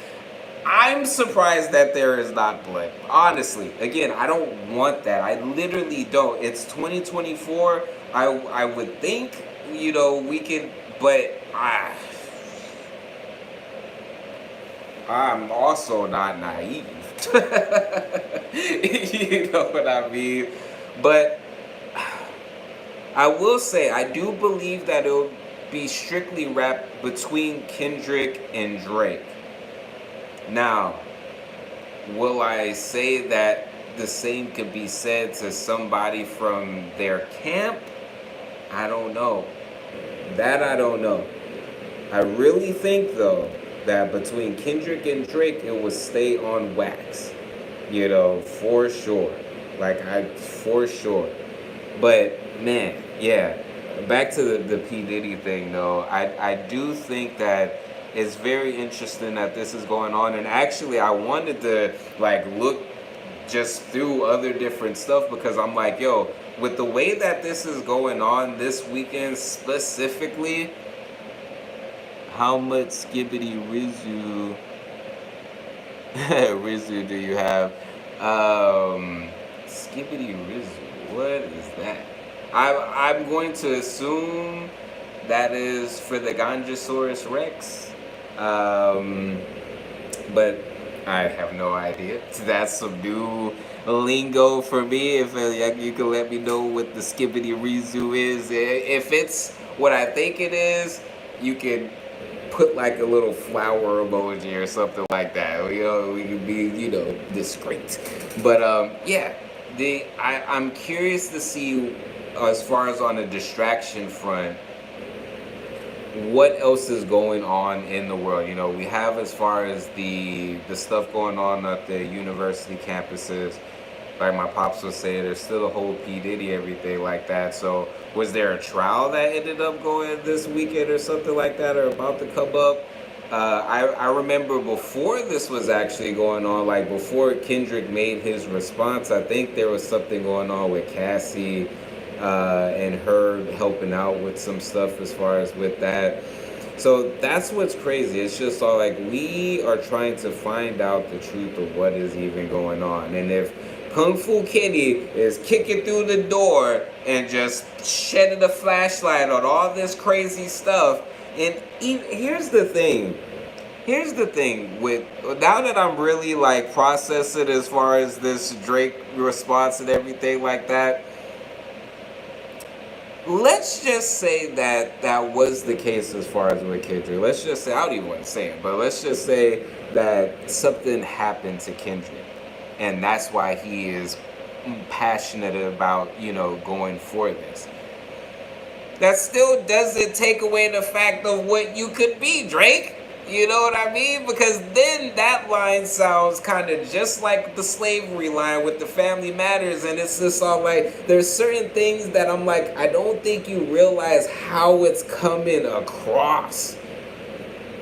S1: I'm surprised that there is not blood. Honestly, again, I don't want that. I literally don't. It's 2024. I would think, we can, but I'm also not naive. You know what I mean? But I will say, I do believe that it'll be strictly rap between Kendrick and Drake. Now, will I say that the same could be said to somebody from their camp? I don't know. That I don't know. I really think, though, that between Kendrick and Drake, it would stay on wax. For sure. For sure. But, man, yeah. Back to the P. Diddy thing, though. I do think that it's very interesting that this is going on. And actually, I wanted to, look just through other different stuff because I'm like, yo, with the way that this is going on this weekend specifically, how much Skibbity Rizzu do you have? Skibbity Rizzu, what is that? I'm going to assume that is for the Ganjasaurus Rex. But I have no idea. That's some new lingo for me. If you can let me know what the Skibbity Rizzu is. If it's what I think it is, you can put like a little flower emoji or something like that. We can be, discreet. But yeah, I'm curious to see, as far as on a distraction front, what else is going on in the world. We have, as far as the stuff going on at the university campuses, like my pops would say, there's still a whole P. Diddy, everything like that. So was there a trial that ended up going this weekend or something like that, or about to come up? I remember before this was actually going on, like before Kendrick made his response, I think there was something going on with Cassie and her helping out with some stuff as far as with that. So that's what's crazy. It's just all like, we are trying to find out the truth of what is even going on. And if Kung Fu Kenny is kicking through the door and just shedding a flashlight on all this crazy stuff, and here's the thing with, now that I'm really like processing as far as this Drake response and everything like that, let's just say that that was the case as far as with Kendrick. Let's just say, I don't even want to say it, but let's just say that something happened to Kendrick, and that's why he is passionate about, going for this. That still doesn't take away the fact of what you could be, Drake. You know what I mean? Because then that line sounds kind of just like the slavery line with the Family Matters, and it's just all like, there's certain things that I'm like, I don't think you realize how it's coming across.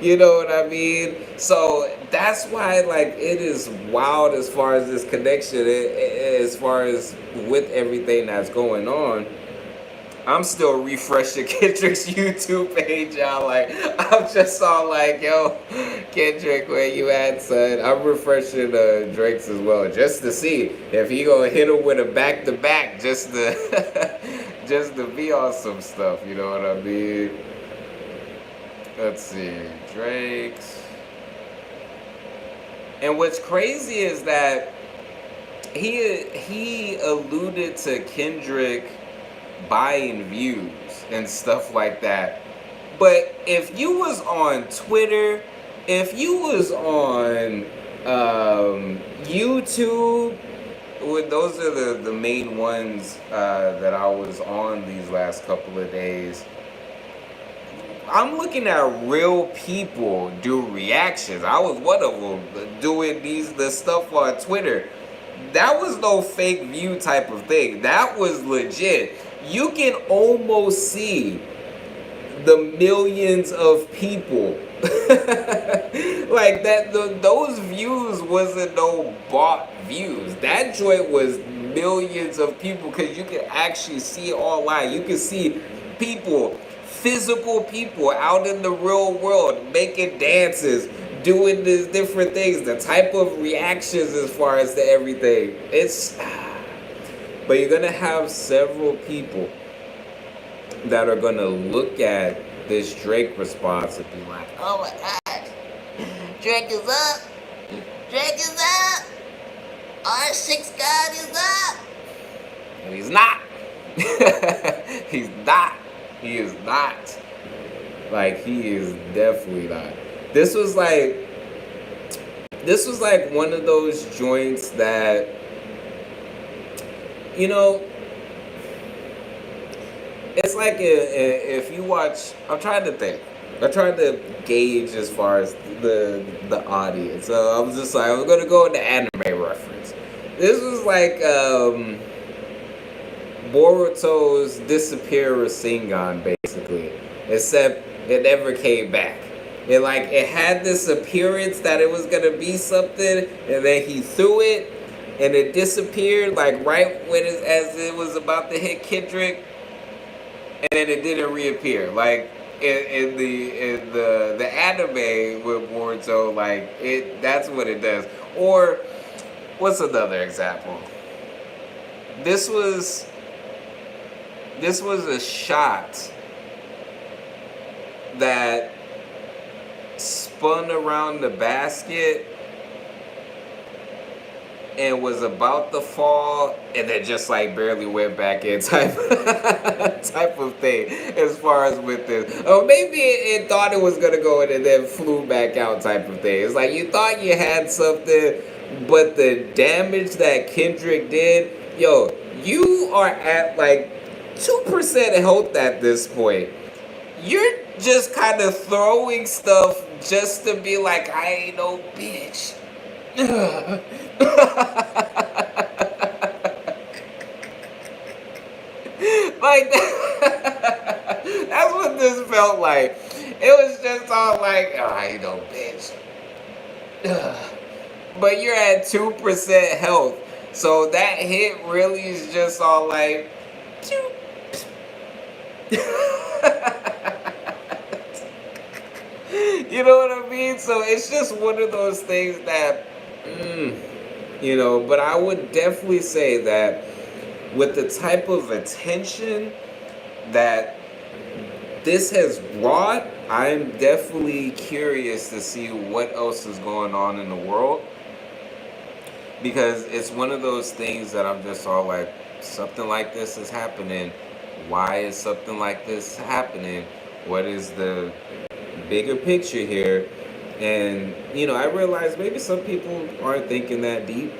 S1: You know what I mean? So that's why, like, it is wild as far as this connection, as far as with everything that's going on. I'm still refreshing Kendrick's YouTube page, y'all. Like, I'm just all like, yo, Kendrick, where you at, son? I'm refreshing Drake's as well, just to see if he gonna hit him with a back-to-back, just to just to be on some stuff. You know what I mean? Let's see, Drake's. And what's crazy is that he alluded to Kendrick buying views and stuff like that. But if you was on Twitter, if you was on YouTube, those are the main ones that I was on these last couple of days. I'm looking at real people do reactions. I was one of them doing the stuff on Twitter. That was no fake view type of thing. That was legit. You can almost see the millions of people. Like that, those views wasn't no bought views. That joint was millions of people because you can actually see it online. You can see people, physical people out in the real world making dances, doing these different things, the type of reactions as far as to everything. But you're gonna have several people that are gonna look at this Drake response and be like, oh my God, Drake is up, Drake is up, R6 God is up. And he's not. He's not. He is not. Like, he is definitely not. This was like one of those joints that, you know, it's like if you watch, I'm trying to think. I tried to gauge as far as the audience. So I was just like, I was going to go with the anime reference. This was like Boruto's Disappear Rasengan, basically. Except it never came back. It had this appearance that it was going to be something, and then he threw it, and it disappeared, like right when as it was about to hit Kendrick, and then it didn't reappear. Like in the anime with Boruto, like that's what it does. Or what's another example? This was a shot that spun around the basket and was about to fall, and then just like barely went back in type of thing as far as with this. Or maybe it thought it was gonna go in and then flew back out type of thing. It's like you thought you had something, but the damage that Kendrick did, yo, you are at like 2% health at this point. You're just kind of throwing stuff just to be like, I ain't no bitch. Like that's what this felt like. It was just all like, oh, I ain't no bitch. But you're at 2% health, so that hit really is just all like, you know what I mean? So it's just one of those things that, but I would definitely say that with the type of attention that this has brought, I'm definitely curious to see what else is going on in the world. Because it's one of those things that I'm just all like, something like this is happening. Why is something like this happening? What is the bigger picture here? And, I realize maybe some people aren't thinking that deep.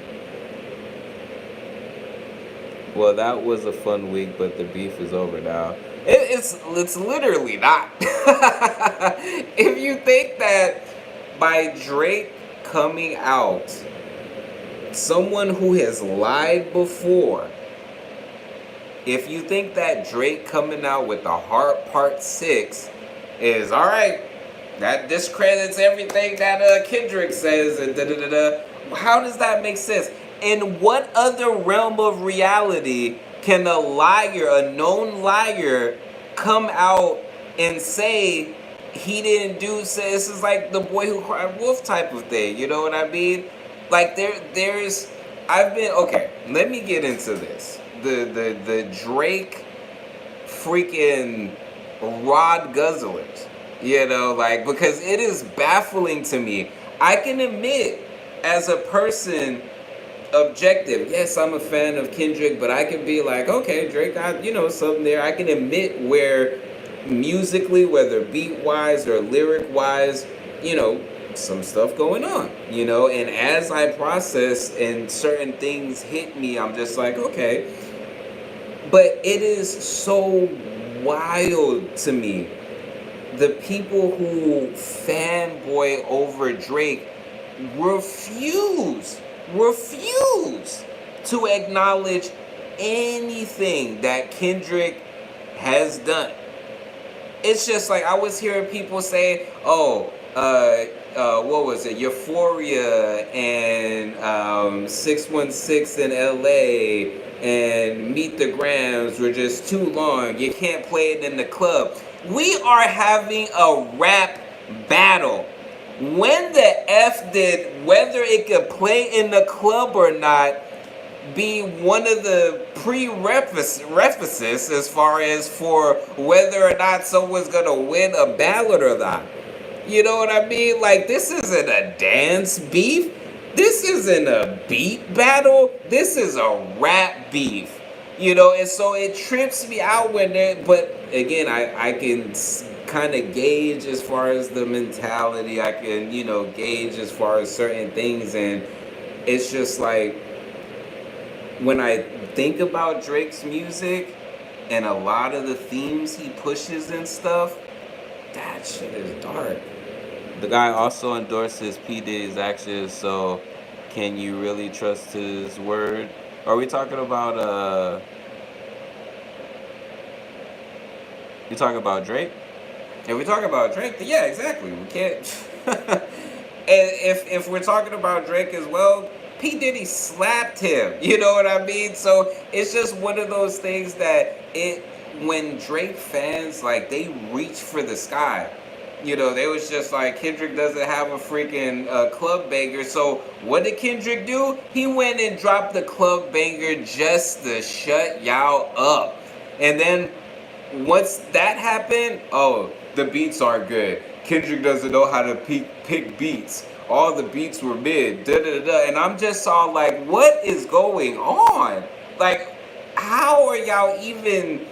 S1: Well, that was a fun week, but the beef is over now. It's literally not. If you think that by Drake coming out, someone who has lied before, if you think that Drake coming out with the Heart Part 6 is alright, that discredits everything that Kendrick says and da-da-da-da, how does that make sense? In what other realm of reality can a liar, a known liar, come out and say he didn't do, say this is like the Boy Who Cried Wolf type of thing, you know what I mean? Like okay, let me get into this. The Drake freaking Rod Guzzlers, because it is baffling to me. I can admit, as a person objective. Yes, I'm a fan of Kendrick, but I can be like, okay, Drake, something there. I can admit where musically, whether beat wise or lyric wise, some stuff going on, and as I process and certain things hit me, I'm just like, okay. But it is so wild to me, the people who fanboy over Drake refuse to acknowledge anything that Kendrick has done. It's just like I was hearing people say, "Oh, what was it? Euphoria and 616 in L.A. and Meet the Grams were just too long. You can't play it in the club." We are having a rap battle. When the F did whether it could play in the club or not be one of the prerequisites as far as for whether or not someone's gonna win a ballot or not? You know what I mean? Like, this isn't a dance beef. This isn't a beat battle. This is a rap beef. And so it trips me out when but again, I can kind of gauge as far as the mentality. I can, gauge as far as certain things. And it's just like, when I think about Drake's music and a lot of the themes he pushes and stuff, that shit is dark. The guy also endorses P. Diddy's actions, so can you really trust his word? Are we talking about you talking about Drake? If we talk about Drake, then yeah, exactly. We can't. And if we're talking about Drake as well, P. Diddy slapped him. You know what I mean? So it's just one of those things that when Drake fans, like, they reach for the sky. They was just like, Kendrick doesn't have a freaking club banger. So what did Kendrick do? He went and dropped the club banger just to shut y'all up. And then once that happened, oh, the beats are good. Kendrick doesn't know how to pick beats. All the beats were mid. And I'm just all like, what is going on? Like, how are y'all even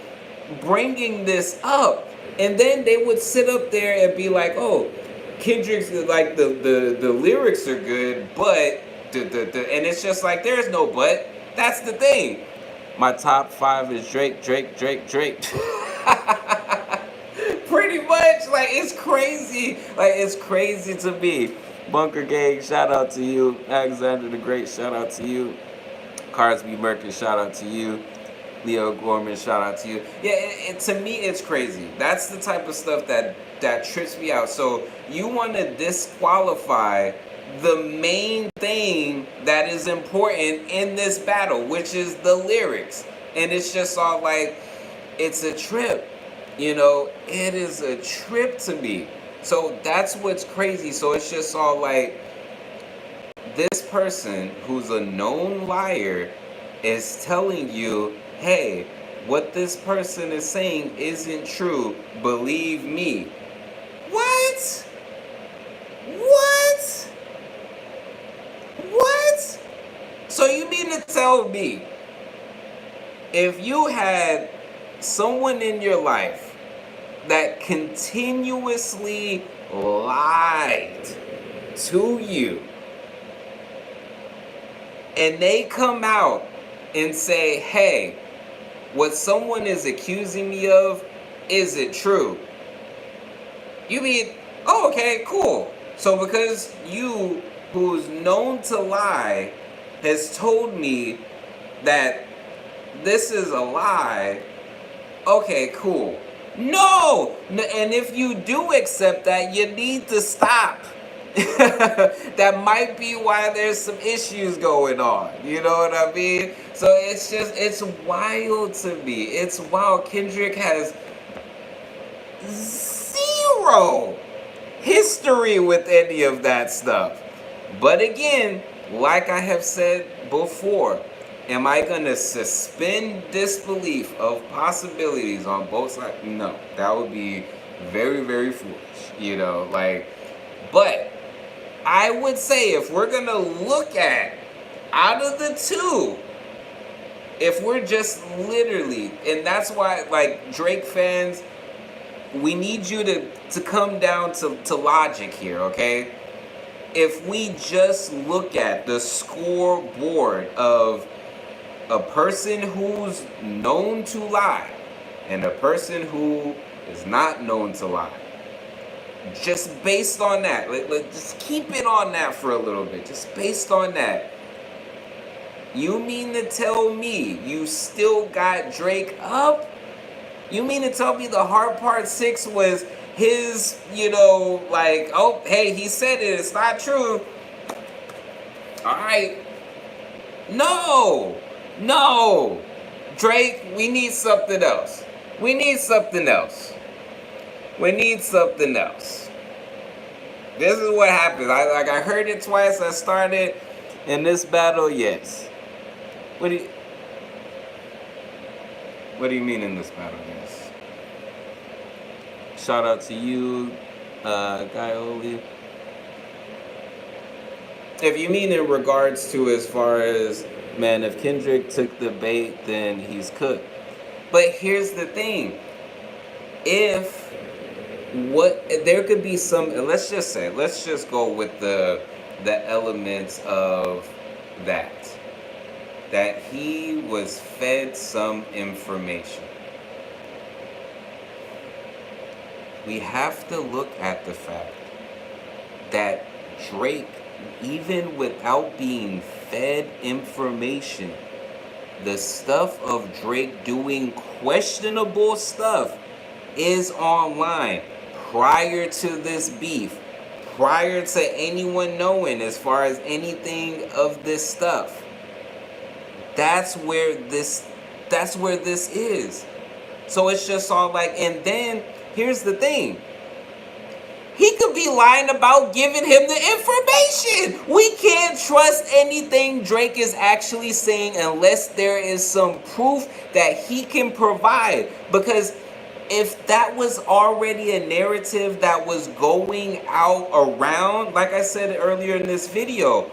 S1: bringing this up? And then they would sit up there and be like, oh, Kendrick's, like, the lyrics are good, but and it's just like, there's no but. That's the thing. My top 5 is Drake. Pretty much, like, it's crazy. Like, it's crazy to me. Bunker Gang, shout out to you. Alexander the Great, shout out to you. Carsby Merkin, shout out to you. Leo Gorman, shout out to you. Yeah, to me, it's crazy. That's the type of stuff that trips me out. So you want to disqualify the main thing that is important in this battle, which is the lyrics. And it's just all like, it's a trip. It is a trip to me. So that's what's crazy. So it's just all like, this person who's a known liar is telling you, hey, what this person is saying isn't true. Believe me. What? So you mean to tell me, if you had someone in your life that continuously lied to you, and they come out and say, hey, what someone is accusing me of, is it true? You mean, oh, okay, cool. So because you, who's known to lie, has told me that this is a lie, okay, cool. No! And if you do accept that, you need to stop. That might be why there's some issues going on. You know what I mean? So it's wild to me. It's wild. Kendrick has zero history with any of that stuff. But again, like I have said before, am I going to suspend disbelief of possibilities on both sides? No, that would be very, very foolish, but I would say, if we're going to look at out of the two, if we're just literally, and that's why, like, Drake fans, we need you to come down to logic here, okay? If we just look at the scoreboard of a person who's known to lie and a person who is not known to lie, just based on that, just keep it on that for a little bit, just based on that, you mean to tell me you still got Drake up? You mean to tell me the Heart Part 6 was his, like, oh, hey, he said it, it's not true. Alright. No. Drake, we need something else. We need something else. This is what happens. I heard it twice. I started in this battle, yes. What do you mean in this battle, yes? Shout out to you, Gaioli. If you mean in regards to as far as, man, if Kendrick took the bait, then he's cooked. But here's the thing. There could be some, let's just go with the elements of that he was fed some information. We have to look at the fact that Drake, even without being fed information, the stuff of Drake doing questionable stuff is online prior to this beef, prior to anyone knowing as far as anything of this stuff. That's where this is. So it's just all like, and then here's the thing. He could be lying about giving him the information. We can't trust anything Drake is actually saying unless there is some proof that he can provide. Because if that was already a narrative that was going out around, like I said earlier in this video,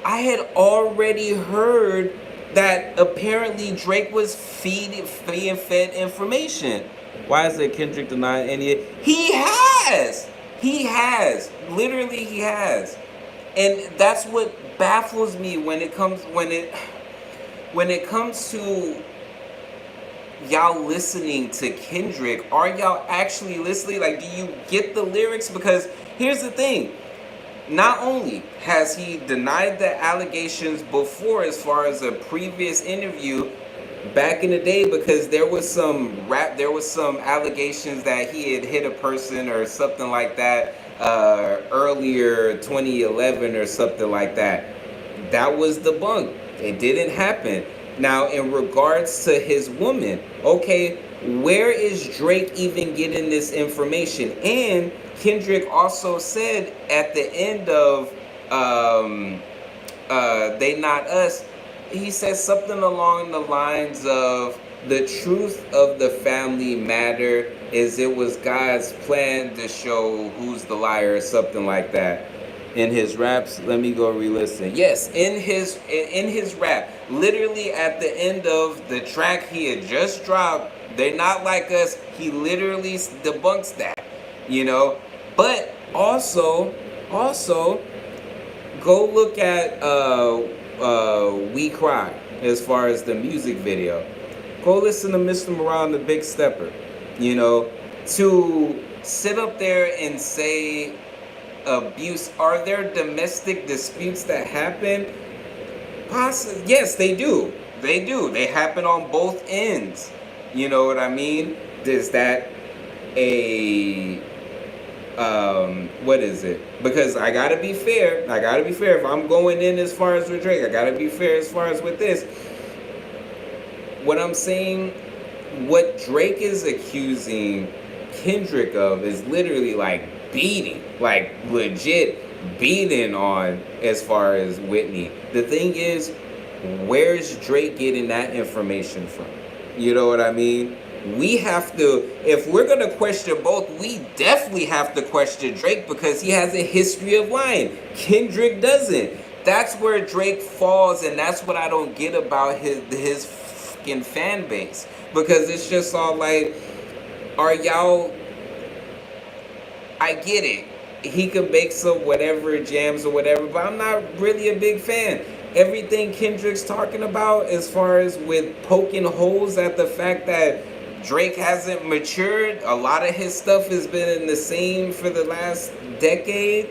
S1: I had already heard that apparently Drake was being fed information. Why is it Kendrick denying any? He has. Literally, he has. And that's what baffles me when it comes to y'all listening to Kendrick. Are y'all actually listening? Like, do you get the lyrics? Because here's the thing. Not only has he denied the allegations before, as far as a previous interview back in the day, because there was some allegations that he had hit a person or something like that earlier 2011 or something like that. That was debunked. It didn't happen. Now, in regards to his woman, okay, where is Drake even getting this information? And Kendrick also said at the end of They Not Us, he said something along the lines of, the truth of the family matter is it was God's plan to show who's the liar, or something like that. In his raps, let me go re-listen. Yes, in his rap, literally at the end of the track he had just dropped, They're Not Like Us, he literally debunks that, But also, go look at We Cry as far as the music video. Go listen to Mr. Morale and the Big Stepper. To sit up there and say abuse, are there domestic disputes that happen? Yes, they do. They happen on both ends. You know what I mean? Is that what is it? Because I gotta be fair. If I'm going in as far as with Drake, I gotta be fair as far as with this. What I'm saying, what Drake is accusing Kendrick of is literally like beating, like legit beating on as far as Whitney. The thing is, where's Drake getting that information from? You know what I mean? We have to, if we're going to question both, we definitely have to question Drake because he has a history of lying. Kendrick doesn't. That's where Drake falls, and that's what I don't get about his fucking fan base, because it's just all like, are y'all? I get it. He could make some whatever jams or whatever, but I'm not really a big fan. Everything Kendrick's talking about, as far as with poking holes at the fact that Drake hasn't matured, a lot of his stuff has been in the same for the last decade,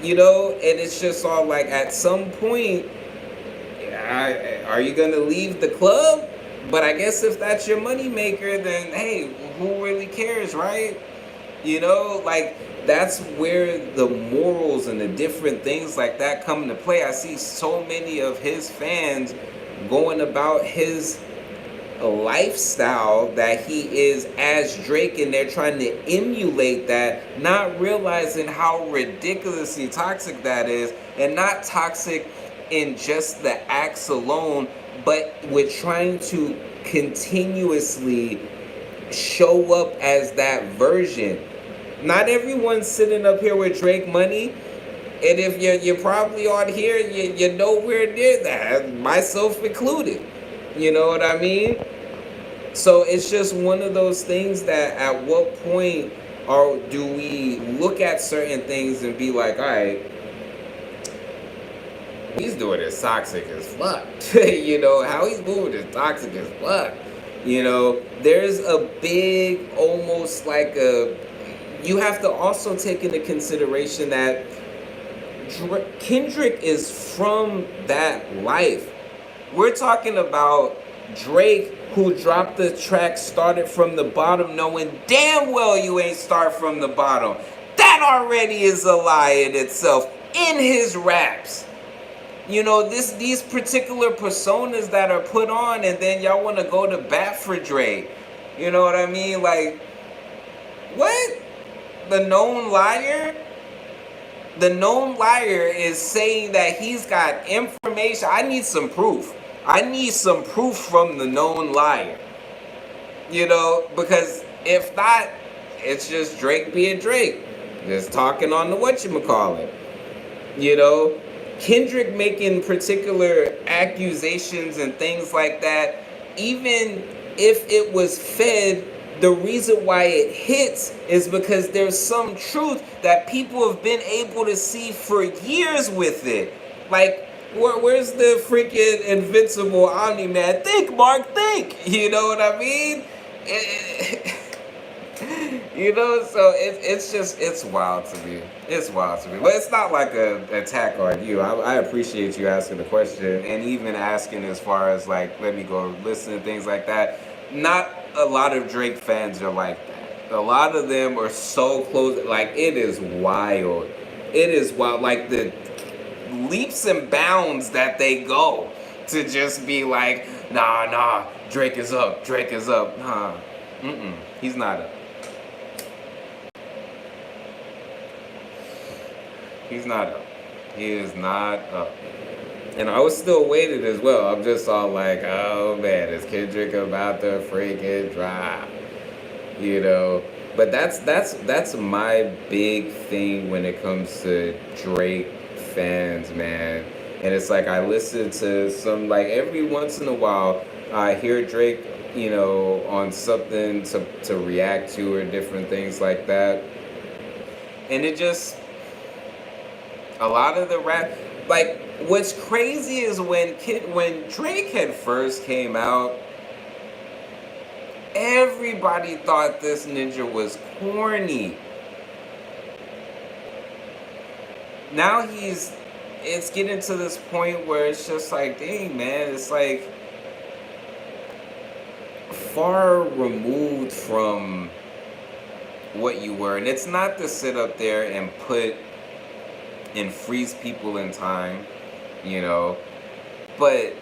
S1: you know, and it's just all like, at some point, are you gonna leave the club? But I guess if that's your moneymaker, then hey, who really cares, right? You know, like, that's where the morals and the different things like that come into play. I see so many of his fans going about his lifestyle that he is as Drake, and they're trying to emulate that, not realizing how ridiculously toxic that is, and not toxic in just the acts alone, but with trying to continuously show up as that version. Not everyone's sitting up here with Drake money, and if you're probably on here, you're nowhere near that, myself included. You know what I mean? So it's just one of those things that, at what point do we look at certain things and be like, all right, he's doing this toxic as fuck. You know, how he's moving is toxic as fuck. You know, there's a big, almost like you have to also take into consideration that Kendrick is from that life. We're talking about Drake, who dropped the track Started From the Bottom, knowing damn well you ain't start from the bottom. That already is a lie in itself, in his raps. You know, these particular personas that are put on, and then y'all want to go to bat for Drake. You know what I mean? Like, what? The known liar? The known liar is saying that he's got information. I need some proof. I need some proof from the known liar. You know, because if not, it's just Drake being Drake. Just talking on the whatchamacallit. You know, Kendrick making particular accusations and things like that, even if it was fed, the reason why it hits is because there's some truth that people have been able to see for years with it. Like, where's the freaking invincible Omni-Man? Think, Mark, think! You know what I mean? You know, so it's wild to me. It's wild to me. But it's not like an attack on you. I appreciate you asking the question, and even asking as far as like, let me go listen and things like that. Not a lot of Drake fans are like that. A lot of them are so close. Like, it is wild. It is wild. Like, the leaps and bounds that they go to just be like, nah, Drake is up. Nah, he's not up. He's not up. He is not up. And I was still waiting as well. I'm just all like, oh man, is Kendrick about to freaking drop? You know? But that's my big thing when it comes to Drake fans, man. And it's like, I listen to some, like, every once in a while, I hear Drake, you know, on something to react to or different things like that. And it just, a lot of the rap, like, what's crazy is when Drake had first came out, everybody thought this ninja was corny. Now it's getting to this point where it's just like, dang, man, it's like far removed from what you were. And it's not to sit up there and freeze people in time, you know, but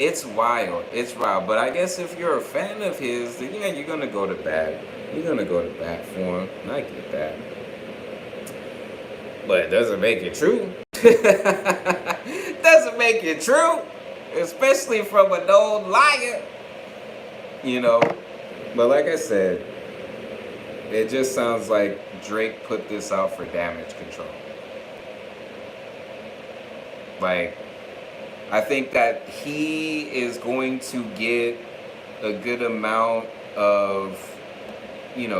S1: it's wild. But I guess if you're a fan of his, then yeah, you're gonna go to bat. You're gonna go to bat for him. I get that. But it doesn't make it true. Doesn't make it true. Especially from a known liar. You know. But like I said, it just sounds like Drake put this out for damage control. Like, I think that he is going to get a good amount of,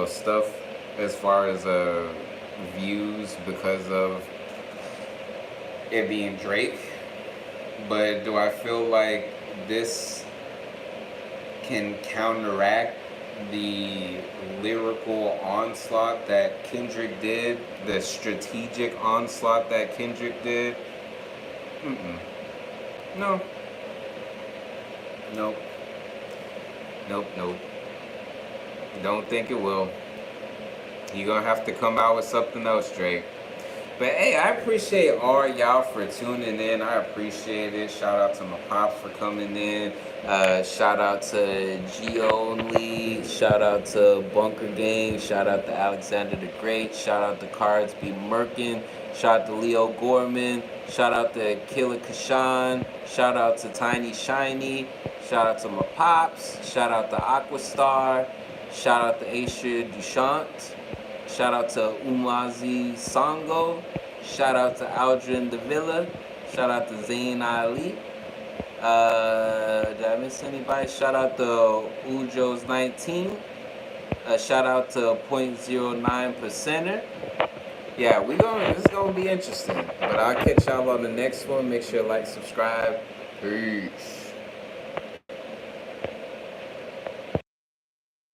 S1: stuff as far as views because of it being Drake. But do I feel like this can counteract the lyrical onslaught that Kendrick did, the strategic onslaught that Kendrick did? No. Nope. Don't think it will. You're gonna have to come out with something else, Drake. But hey, I appreciate all y'all for tuning in. I appreciate it. Shout out to my pops for coming in. Shout out to G-Only. Shout out to Bunker Gang. Shout out to Alexander the Great. Shout out to Cards B. Merkin. Shout out to Leo Gorman. Shout out to Killer Kashan. Shout out to Tiny Shiny. Shout out to my pops. Shout out to Aquastar. Shout out to Aisha Duchant. Shout out to Umazi Sango. Shout out to Aldrin Davila. Shout out to Zayn Ali. Did I miss anybody? Shout out to Ujo's 19. Shout out to 0.09%er. Yeah, this is gonna be interesting. But I'll catch y'all on the next one. Make sure to like, subscribe. Peace.